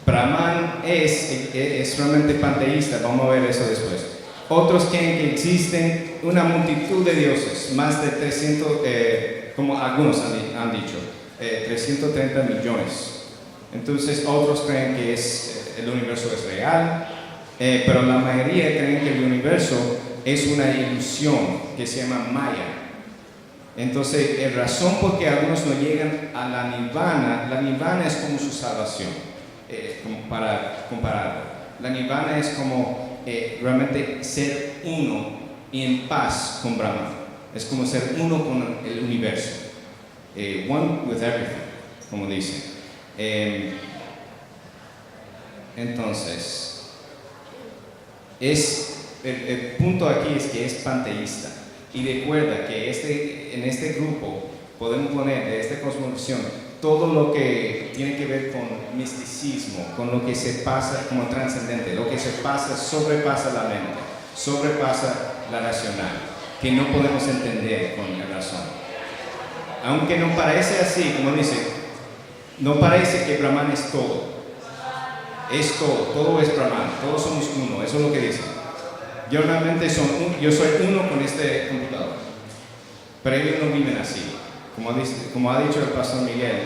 Brahman es realmente panteísta, vamos a ver eso después. Otros creen que existen una multitud de dioses, más de 300, como algunos han dicho, 330 millones. Entonces otros creen que el universo es real, pero la mayoría creen que el universo es una ilusión que se llama Maya. Entonces, la razón por qué algunos no llegan a la nirvana es como su salvación, como para compararlo. La nirvana es como realmente ser uno y en paz con Brahman. Es como ser uno con el universo. One with everything, como dicen. Entonces, el punto aquí es que es panteísta. Y recuerda que en este grupo podemos poner de esta cosmovisión todo lo que tiene que ver con misticismo, con lo que se pasa como trascendente, lo que se pasa sobrepasa la mente, sobrepasa la racional, que no podemos entender con la razón. Aunque no parece así, como dice, no parece que Brahman es todo. Es todo es Brahman, todos somos uno, eso es lo que dice. Yo realmente yo soy uno con este computador, pero ellos no viven así. Como ha dicho el pastor Miguel,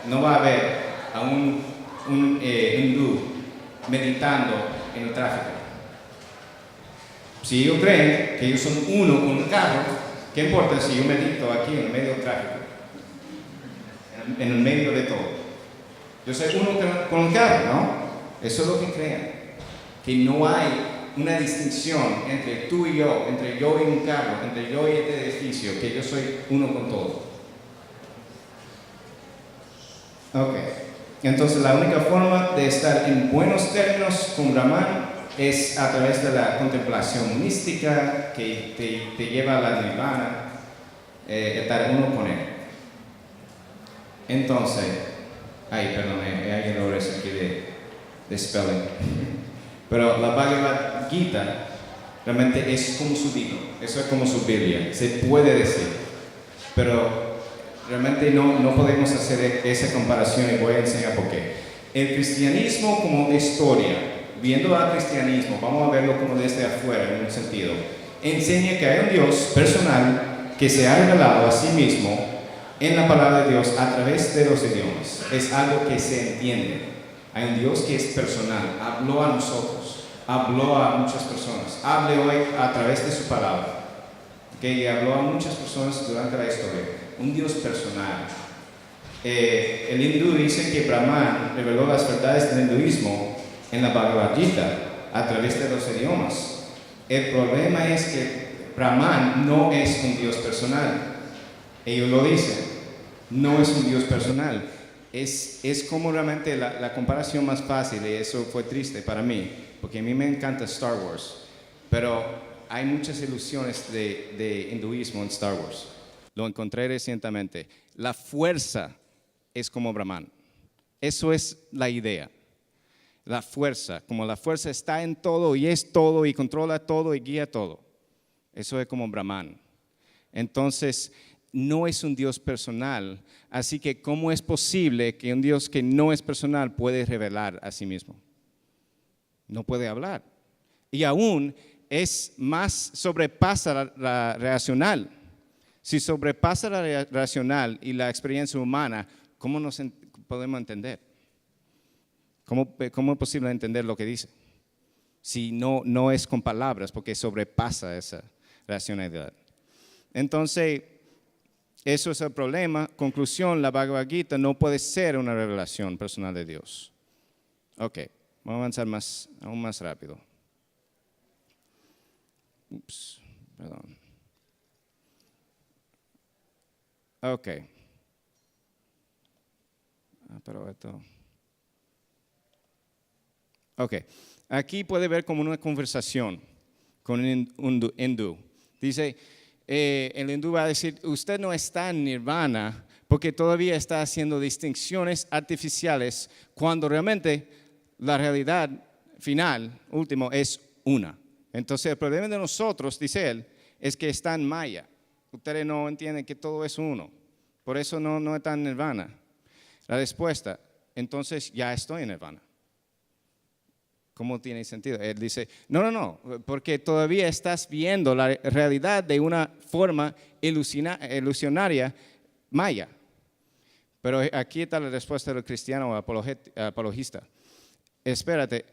no va a haber a un hindú meditando en el tráfico. Si ellos creen que ellos son uno con el carro, ¿qué importa si yo medito aquí en el medio del tráfico? En el medio de todo. Yo soy uno con el carro, ¿no? Eso es lo que creen. Que no hay una distinción entre tú y yo, entre yo y un carro, entre yo y este edificio, que yo soy uno con todo. Ok, entonces la única forma de estar en buenos términos con Brahman es a través de la contemplación mística que te lleva a la nirvana, estar uno con él. Entonces, perdón, hay errores aquí de spelling. Pero la Bhagavad Gita realmente es como su libro, eso es como su Biblia, se puede decir. Pero realmente no podemos hacer esa comparación y voy a enseñar por qué. El cristianismo como historia, viendo al cristianismo, vamos a verlo como desde afuera en un sentido, enseña que hay un Dios personal que se ha revelado a sí mismo en la palabra de Dios a través de los idiomas. Es algo que se entiende. Hay un Dios que es personal, habló a nosotros, habló a muchas personas, hable hoy a través de su palabra, que habló a muchas personas durante la historia. Un Dios personal. El hindú dice que Brahman reveló las verdades del hinduismo en la Bhagavad Gita a través de los idiomas. El problema es que Brahman no es un Dios personal. Ellos lo dicen, no es un Dios personal. Es como realmente la comparación más fácil, y eso fue triste para mí, porque a mí me encanta Star Wars, pero hay muchas ilusiones de hinduismo en Star Wars. Lo encontré recientemente. La fuerza es como Brahman. Eso es la idea. La fuerza, como la fuerza está en todo y es todo y controla todo y guía todo. Eso es como Brahman. Entonces, no es un Dios personal, así que ¿cómo es posible que un Dios que no es personal puede revelar a sí mismo? No puede hablar. Y aún sobrepasa la racional. Si sobrepasa la racional y la experiencia humana, ¿cómo nos podemos entender? ¿Cómo es posible entender lo que dice? Si no es con palabras, porque sobrepasa esa racionalidad. Entonces, eso es el problema. Conclusión, la Bhagavad Gita no puede ser una revelación personal de Dios. Ok, vamos a avanzar aún más rápido. Perdón. Ok. Pero esto. Ok. Aquí puede ver como una conversación con un hindú. Dice, el hindú va a decir, usted no está en nirvana porque todavía está haciendo distinciones artificiales cuando realmente la realidad final, último, es una. Entonces el problema de nosotros, dice él, es que está en maya. Ustedes no entienden que todo es uno. Por eso no está en nirvana. La respuesta, entonces ya estoy en nirvana. ¿Cómo tiene sentido? Él dice, no, porque todavía estás viendo la realidad de una forma ilusionaria maya. Pero aquí está la respuesta del cristiano apologista. Espérate,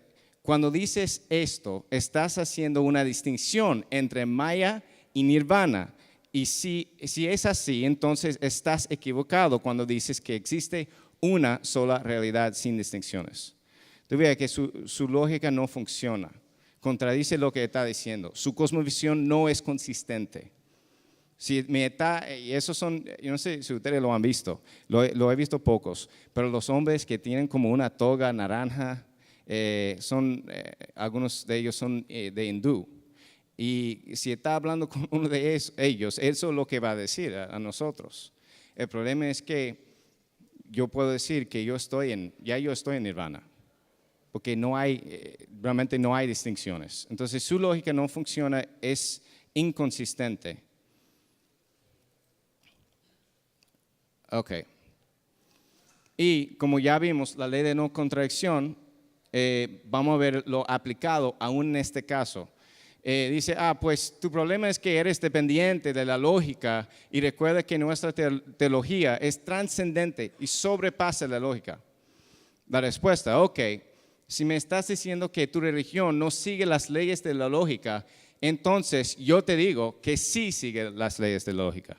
cuando dices esto, estás haciendo una distinción entre maya y nirvana. Y si es así, entonces estás equivocado cuando dices que existe una sola realidad sin distinciones. Tú ves que su lógica no funciona, contradice lo que está diciendo. Su cosmovisión no es consistente. Y esos son, yo no sé si ustedes lo han visto, lo he visto pocos, pero los hombres que tienen como una toga naranja, algunos de ellos son de hindú. Y si está hablando con uno de ellos, eso es lo que va a decir a nosotros. El problema es que yo puedo decir que yo estoy en nirvana. Porque realmente no hay distinciones. Entonces su lógica no funciona, es inconsistente. Ok. Y como ya vimos, la ley de no contradicción, vamos a verlo aplicado aún en este caso. Dice, pues tu problema es que eres dependiente de la lógica y recuerda que nuestra teología es trascendente y sobrepasa la lógica. La respuesta, ok. Si me estás diciendo que tu religión no sigue las leyes de la lógica, entonces yo te digo que sí sigue las leyes de la lógica.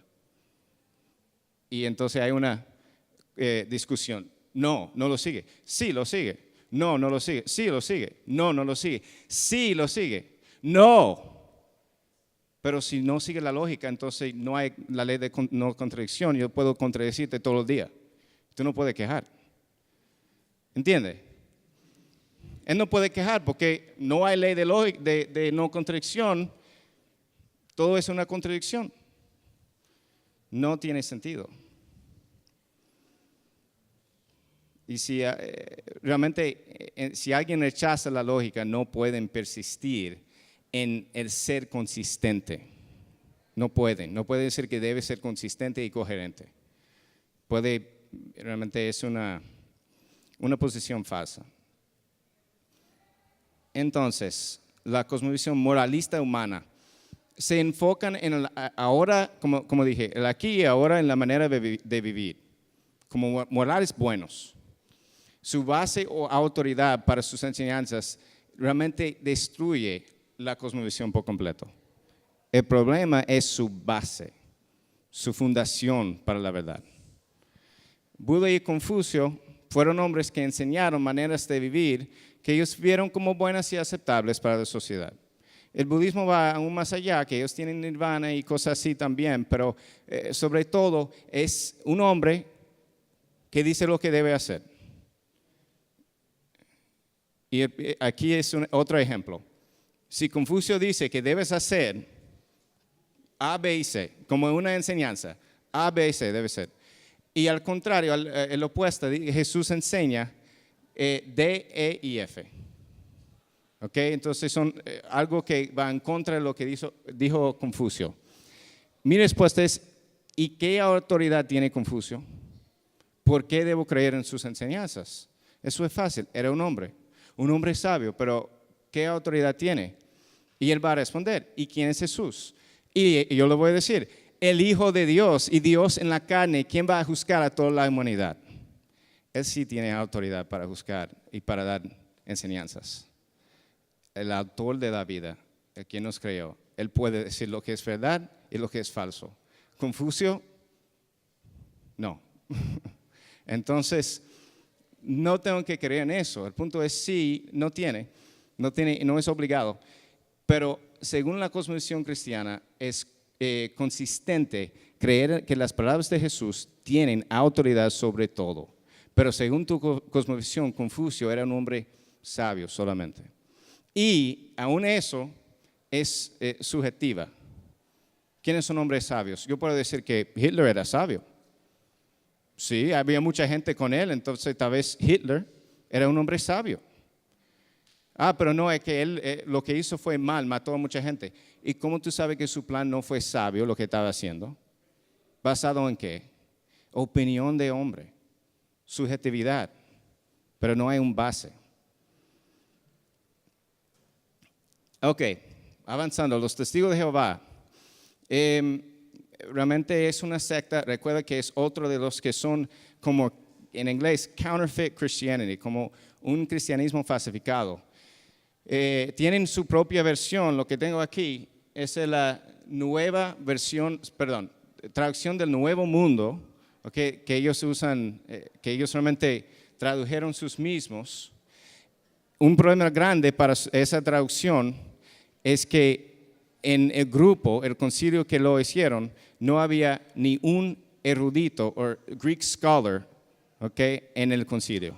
Y entonces hay una discusión. No lo sigue. Sí lo sigue. No lo sigue. Sí lo sigue. No lo sigue. Sí lo sigue. No. Pero si no sigue la lógica, entonces no hay la ley de no contradicción. Yo puedo contradecirte todos los días. Tú no puedes quejar. ¿Entiendes? Él no puede quejar porque no hay ley de no contradicción. Todo es una contradicción. No tiene sentido. Y si realmente, si alguien rechaza la lógica, no pueden persistir en el ser consistente. No pueden decir que debe ser consistente y coherente. Realmente es una posición falsa. Entonces, la cosmovisión moralista humana se enfocan en el ahora, como dije, el aquí y ahora en la manera de vivir, como morales buenos. Su base o autoridad para sus enseñanzas realmente destruye la cosmovisión por completo. El problema es su base, su fundación para la verdad. Buda y Confucio fueron hombres que enseñaron maneras de vivir que ellos vieron como buenas y aceptables para la sociedad. El budismo va aún más allá, que ellos tienen nirvana y cosas así también, pero sobre todo es un hombre que dice lo que debe hacer. Y aquí es otro ejemplo. Si Confucio dice que debes hacer A, B y C, como una enseñanza, A, B y C debe ser. Y al contrario, el opuesto, Jesús enseña D, E y F. ¿Ok? Entonces son algo que va en contra de lo que dijo Confucio. Mi respuesta es, ¿y qué autoridad tiene Confucio? ¿Por qué debo creer en sus enseñanzas? Eso es fácil, era un hombre sabio, pero ¿qué autoridad tiene? Y él va a responder, ¿y quién es Jesús? Y yo le voy a decir, el Hijo de Dios y Dios en la carne, ¿quién va a juzgar a toda la humanidad? Él sí tiene autoridad para juzgar y para dar enseñanzas. El autor de la vida, el quien nos creó, él puede decir lo que es verdad y lo que es falso. Confucio, no. Entonces, no tengo que creer en eso. El punto es sí, no es obligado. Pero según la cosmovisión cristiana, es consistente creer que las palabras de Jesús tienen autoridad sobre todo. Pero según tu cosmovisión, Confucio era un hombre sabio solamente. Y aún eso es subjetiva. ¿Quiénes son hombres sabios? Yo puedo decir que Hitler era sabio. Sí, había mucha gente con él, entonces tal vez Hitler era un hombre sabio. Pero no, es que él lo que hizo fue mal, mató a mucha gente. ¿Y cómo tú sabes que su plan no fue sabio lo que estaba haciendo? ¿Basado en qué? Opinión de hombre, subjetividad, pero no hay un base. Ok, avanzando, los testigos de Jehová. Realmente es una secta, recuerda que es otro de los que son como en inglés counterfeit Christianity, como un cristianismo falsificado. Tienen su propia versión, lo que tengo aquí es la nueva versión, traducción del Nuevo Mundo, okay, que ellos usan, que ellos realmente tradujeron sus mismos. Un problema grande para esa traducción es que en el grupo, el concilio que lo hicieron, no había ni un erudito o Greek scholar, okay, en el concilio.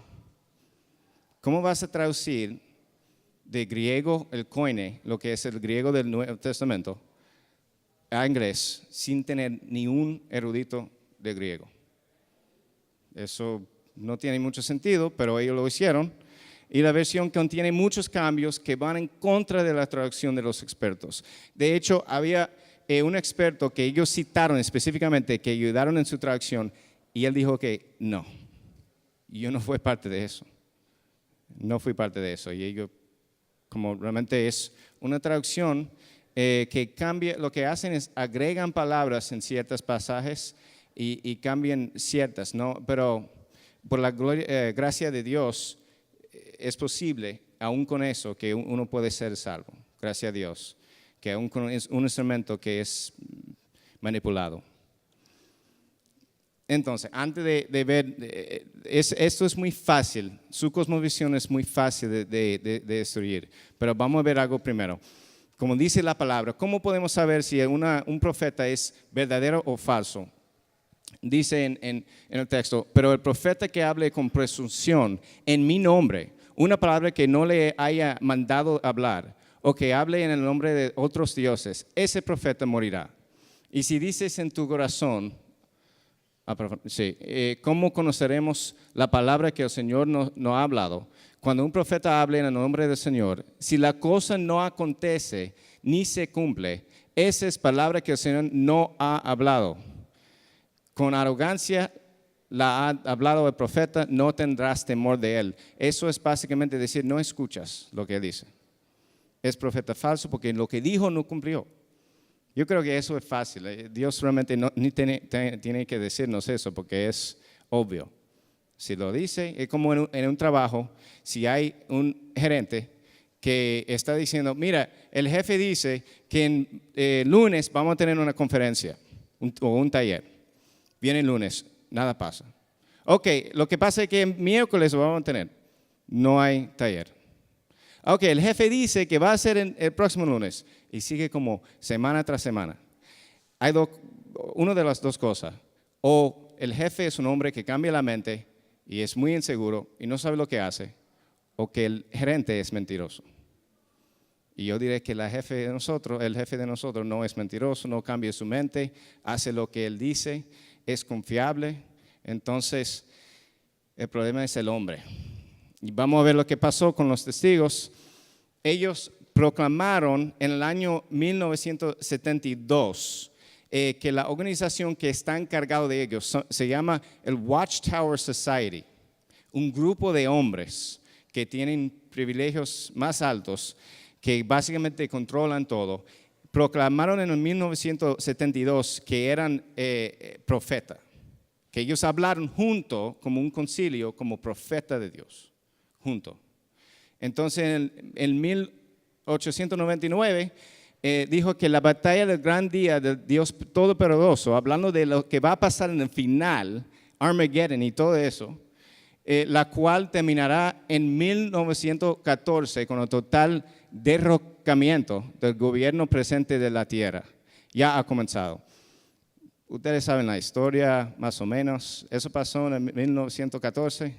¿Cómo vas a traducir de griego el koine, lo que es el griego del Nuevo Testamento, a inglés sin tener ni un erudito de griego? Eso no tiene mucho sentido, pero ellos lo hicieron. Y la versión contiene muchos cambios que van en contra de la traducción de los expertos. De hecho, había un experto que ellos citaron específicamente, que ayudaron en su traducción, y él dijo que no, yo no fui parte de eso. No fui parte de eso. Y ellos, como realmente es una traducción que cambia, lo que hacen es agregan palabras en ciertos pasajes y cambian ciertas, ¿no? Pero por la gracia de Dios es posible, aún con eso, que uno puede ser salvo. Gracias a Dios. Que aún con un instrumento que es manipulado. Entonces, antes de ver, esto es muy fácil, su cosmovisión es muy fácil de destruir, pero vamos a ver algo primero. Como dice la palabra, ¿cómo podemos saber si un profeta es verdadero o falso? Dice en el texto, pero el profeta que hable con presunción en mi nombre, una palabra que no le haya mandado hablar, o que hable en el nombre de otros dioses, ese profeta morirá. Y si dices en tu corazón, ¿cómo conoceremos la palabra que el Señor nos ha hablado? Cuando un profeta hable en el nombre del Señor, si la cosa no acontece ni se cumple, esa es palabra que el Señor no ha hablado. Con arrogancia la ha hablado el profeta, no tendrás temor de él. Eso es básicamente decir, no escuchas lo que él dice. Es profeta falso porque lo que dijo no cumplió. Yo creo que eso es fácil. Dios realmente ni tiene que decirnos eso porque es obvio. Si lo dice, es como en un trabajo, si hay un gerente que está diciendo, mira, el jefe dice que el lunes vamos a tener una conferencia o un taller. Viene el lunes, nada pasa. Ok, lo que pasa es que el miércoles lo vamos a tener. No hay taller. Ok, el jefe dice que va a ser el próximo lunes y sigue como semana tras semana. Hay una de las dos cosas. O el jefe es un hombre que cambia la mente y es muy inseguro y no sabe lo que hace, o que el gerente es mentiroso. Y yo diré que el jefe de nosotros no es mentiroso, no cambia su mente, hace lo que él dice, es confiable. Entonces, el problema es el hombre. Y vamos a ver lo que pasó con los testigos. Ellos proclamaron en el año 1972 que la organización que está encargada de ellos se llama el Watchtower Society, un grupo de hombres que tienen privilegios más altos, que básicamente controlan todo. Proclamaron en el 1972 que eran profetas, que ellos hablaron junto como un concilio, como profeta de Dios, junto. Entonces en 1899 dijo que la batalla del gran día del Dios Todopoderoso, hablando de lo que va a pasar en el final, Armageddon y todo eso, la cual terminará en 1914 con el total derrocamiento acercamiento del gobierno presente de la tierra ya ha comenzado. Ustedes saben la historia, más o menos. ¿Eso pasó en 1914?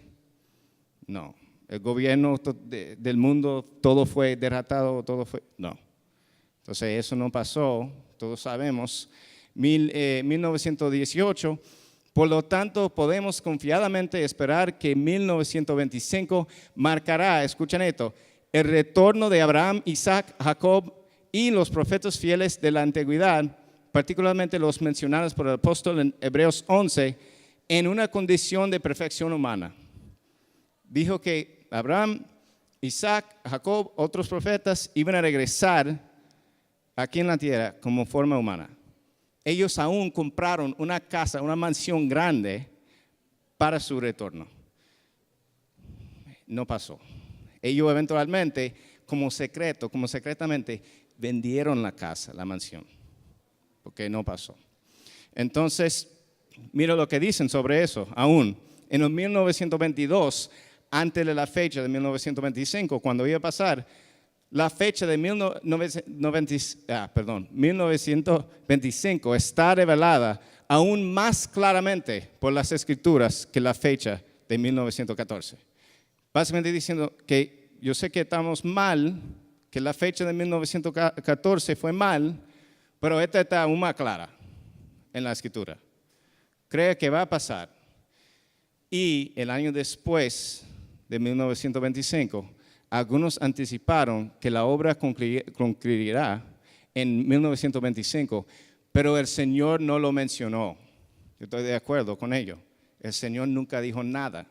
No. ¿El gobierno del mundo todo fue derrotado? No. Entonces, eso no pasó, todos sabemos. 1918, por lo tanto, podemos confiadamente esperar que 1925 marcará, escuchen esto, el retorno de Abraham, Isaac, Jacob y los profetas fieles de la antigüedad, particularmente los mencionados por el apóstol en Hebreos 11, en una condición de perfección humana. Dijo que Abraham, Isaac, Jacob, otros profetas iban a regresar aquí en la tierra como forma humana. Ellos aún compraron una casa, una mansión grande para su retorno. No pasó. Ellos eventualmente, como secretamente, vendieron la casa, la mansión, porque no pasó. Entonces, mira lo que dicen sobre eso. Aún en el 1922, antes de la fecha de 1925, cuando iba a pasar, la fecha de 1925 está revelada aún más claramente por las Escrituras que la fecha de 1914. Básicamente diciendo que yo sé que estamos mal, que la fecha de 1914 fue mal, pero esta está aún más clara en la Escritura. Cree que va a pasar. Y el año después de 1925, algunos anticiparon que la obra concluirá en 1925, pero el Señor no lo mencionó. Yo estoy de acuerdo con ello. El Señor nunca dijo nada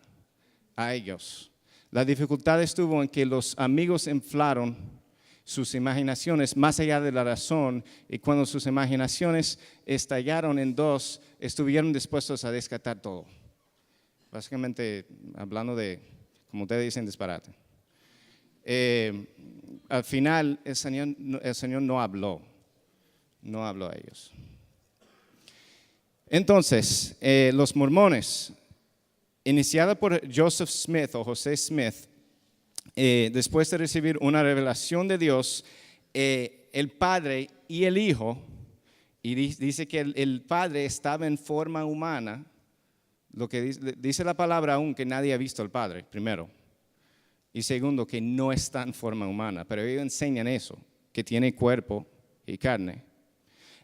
a ellos. La dificultad estuvo en que los amigos inflaron sus imaginaciones más allá de la razón, y cuando sus imaginaciones estallaron en dos, estuvieron dispuestos a descartar todo. Básicamente, hablando de, como ustedes dicen, disparate. Al final, el Señor no habló a ellos. Entonces, los mormones, iniciada por Joseph Smith o José Smith, después de recibir una revelación de Dios, el Padre y el Hijo, y dice que el Padre estaba en forma humana, lo que dice la palabra aún que nadie ha visto al Padre, primero. Y segundo, que no está en forma humana, pero ellos enseñan eso, que tiene cuerpo y carne.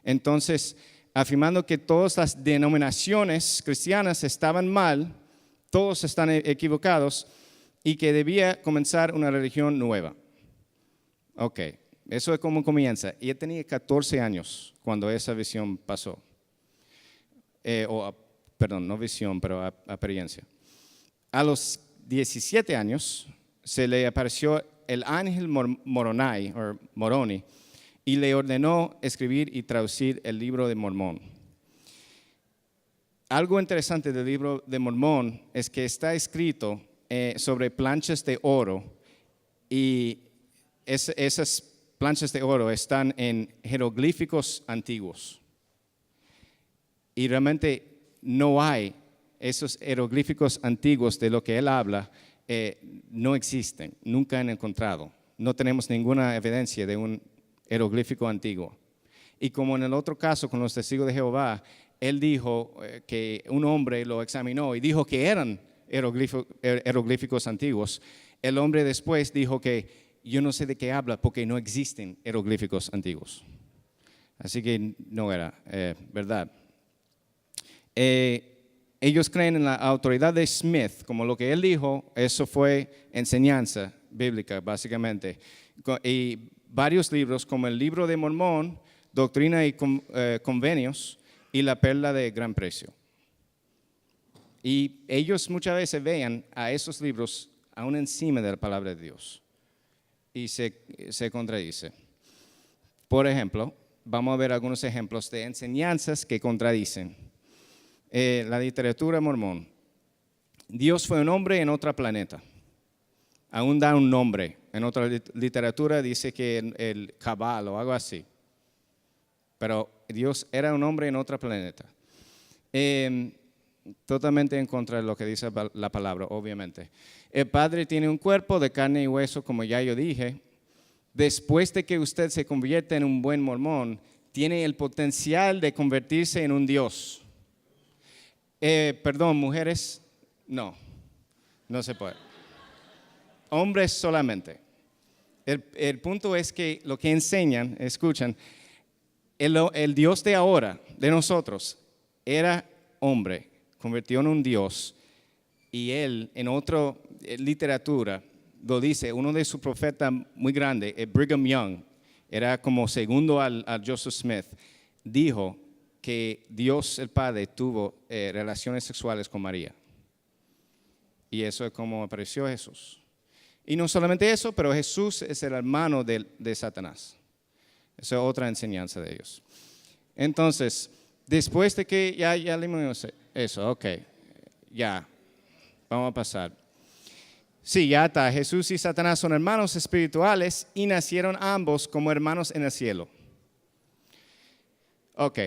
Entonces, afirmando que todas las denominaciones cristianas estaban mal, todos están equivocados, y que debía comenzar una religión nueva. Ok, eso es como comienza. Y él tenía 14 años cuando esa visión pasó. Perdón, no visión, pero apariencia. A los 17 años se le apareció el ángel Moroni y le ordenó escribir y traducir el libro de Mormón. Algo interesante del libro de Mormón es que está escrito sobre planchas de oro, y esas planchas de oro están en jeroglíficos antiguos. Y realmente no hay esos jeroglíficos antiguos de lo que él habla. No existen, nunca han encontrado. No tenemos ninguna evidencia de un jeroglífico antiguo. Y como en el otro caso con los testigos de Jehová, él dijo que un hombre lo examinó y dijo que eran jeroglíficos antiguos. El hombre después dijo que yo no sé de qué habla porque no existen jeroglíficos antiguos. Así que no era verdad. Ellos creen en la autoridad de Smith, como lo que él dijo, eso fue enseñanza bíblica, básicamente. Y varios libros, como el libro de Mormón, Doctrina y Convenios, y la Perla de Gran Precio. Y ellos muchas veces vean a esos libros aún encima de la palabra de Dios. Y se contradice. Por ejemplo, vamos a ver algunos ejemplos de enseñanzas que contradicen. La literatura mormón. Dios fue un hombre en otro planeta. Aún da un nombre. En otra literatura dice que el Cabal o algo así. Pero Dios era un hombre en otro planeta. Totalmente en contra de lo que dice la palabra, obviamente. El Padre tiene un cuerpo de carne y hueso, como ya yo dije, después de que usted se convierte en un buen mormón, tiene el potencial de convertirse en un Dios. Perdón, mujeres, no se puede. Hombres solamente. El punto es que lo que enseñan, escuchan, el Dios de ahora, de nosotros, era hombre, convirtió en un Dios, y él, en otra literatura, lo dice, uno de sus profetas muy grandes, Brigham Young, era como segundo a Joseph Smith, dijo que Dios el Padre tuvo relaciones sexuales con María. Y eso es como apareció Jesús. Y no solamente eso, pero Jesús es el hermano de Satanás. Esa es otra enseñanza de ellos. Entonces, después de que ya leímos eso, ok, ya, vamos a pasar. Sí, ya está. Jesús y Satanás son hermanos espirituales y nacieron ambos como hermanos en el cielo. Ok.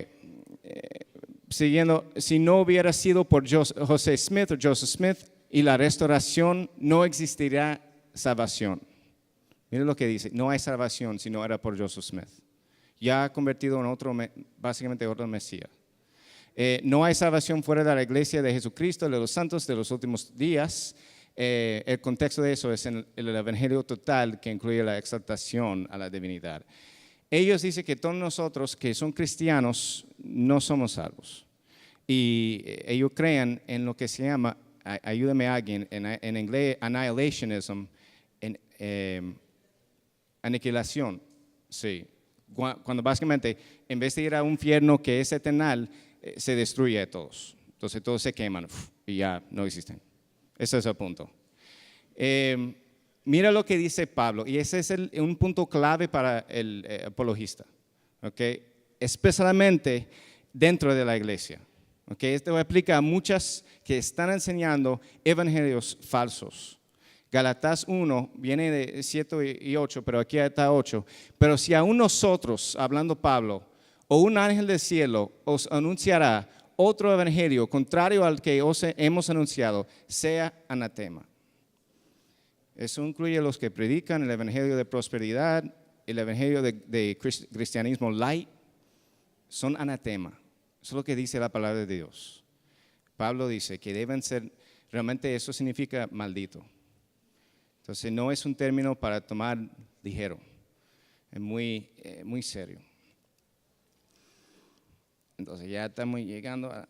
Siguiendo, si no hubiera sido por José Smith o Joseph Smith y la restauración, no existiría salvación. Miren lo que dice, no hay salvación si no era por Joseph Smith. Ya convertido en otro, básicamente otro Mesías. No hay salvación fuera de la iglesia de Jesucristo, de los santos de los últimos días. El contexto de eso es en el evangelio total que incluye la exaltación a la divinidad. Ellos dicen que todos nosotros que son cristianos no somos salvos. Y ellos creen en lo que se llama, ayúdame alguien, en inglés, annihilationism, aniquilación. Sí. Cuando básicamente, en vez de ir a un infierno que es eternal, se destruye a todos. Entonces todos se queman y ya no existen. Ese es el punto. Mira lo que dice Pablo, y ese es un punto clave para el apologista, ¿okay? Especialmente dentro de la iglesia. ¿Okay? Esto aplica a muchas que están enseñando evangelios falsos. Galatas 1 viene de 7 y 8, pero aquí está 8. Pero si aún nosotros, hablando Pablo, o un ángel del cielo os anunciará otro evangelio contrario al que os hemos anunciado, sea anatema. Eso incluye a los que predican el evangelio de prosperidad, el evangelio de cristianismo light, son anatema. Eso es lo que dice la palabra de Dios. Pablo dice que deben ser, realmente eso significa maldito. Entonces no es un término para tomar ligero, es muy serio. Entonces ya estamos llegando a la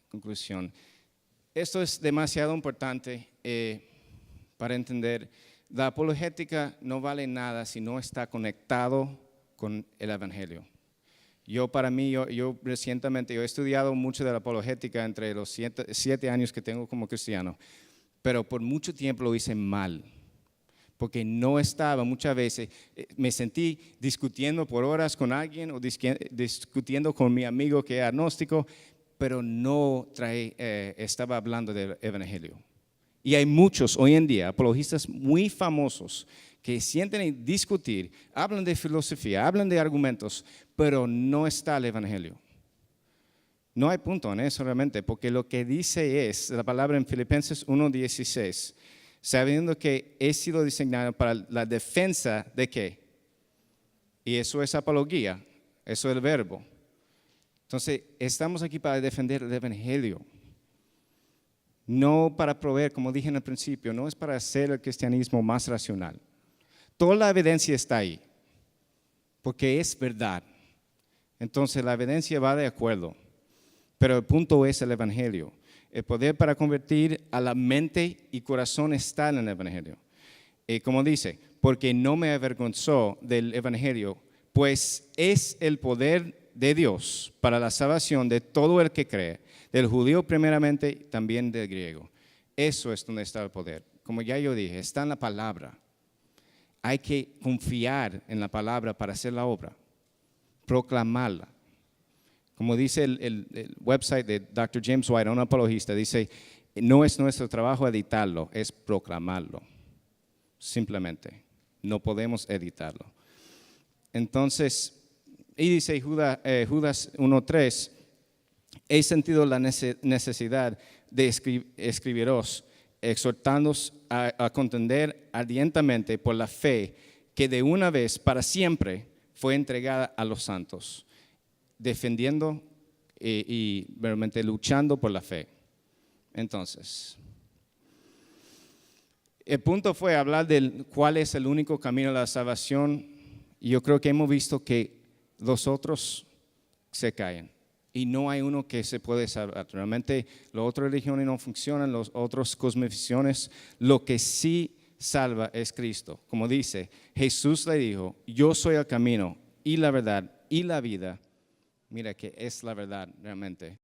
conclusión. Esto es demasiado importante para entender. La apologética no vale nada si no está conectado con el evangelio. Yo recientemente he estudiado mucho de la apologética entre los 7 años que tengo como cristiano, pero por mucho tiempo lo hice mal. Porque no estaba, muchas veces me sentí discutiendo por horas con alguien o discutiendo con mi amigo que era agnóstico, pero no estaba hablando del evangelio. Y hay muchos hoy en día, apologistas muy famosos, que sienten en discutir, hablan de filosofía, hablan de argumentos, pero no está el evangelio. No hay punto en eso realmente, porque lo que dice es, la palabra en Filipenses 1:16, sabiendo que he sido diseñado para la defensa de qué. Y eso es apología, eso es el verbo. Entonces, estamos aquí para defender el evangelio. No para proveer, como dije en el principio, no es para hacer el cristianismo más racional. Toda la evidencia está ahí, porque es verdad. Entonces, la evidencia va de acuerdo. Pero el punto es el evangelio. El poder para convertir a la mente y corazón está en el evangelio. Como dice, porque no me avergonzó del evangelio, pues es el poder de Dios para la salvación de todo el que cree, del judío primeramente, también del griego. Eso es donde está el poder. Como ya yo dije, está en la palabra. Hay que confiar en la palabra para hacer la obra, proclamarla. Como dice el website de Dr. James White, un apologista, dice, no es nuestro trabajo editarlo, es proclamarlo. Simplemente, no podemos editarlo. Entonces, y dice Judas 1:3, he sentido la necesidad de escribiros, exhortándoos a contender ardientemente por la fe que de una vez para siempre fue entregada a los santos, defendiendo y realmente luchando por la fe. Entonces, el punto fue hablar de cuál es el único camino a la salvación. Y yo creo que hemos visto que los otros se caen y no hay uno que se puede salvar. Realmente las otras religiones no funcionan, las otras cosmovisiones. Lo que sí salva es Cristo. Como dice, Jesús le dijo, yo soy el camino y la verdad y la vida. Mira que es la verdad realmente.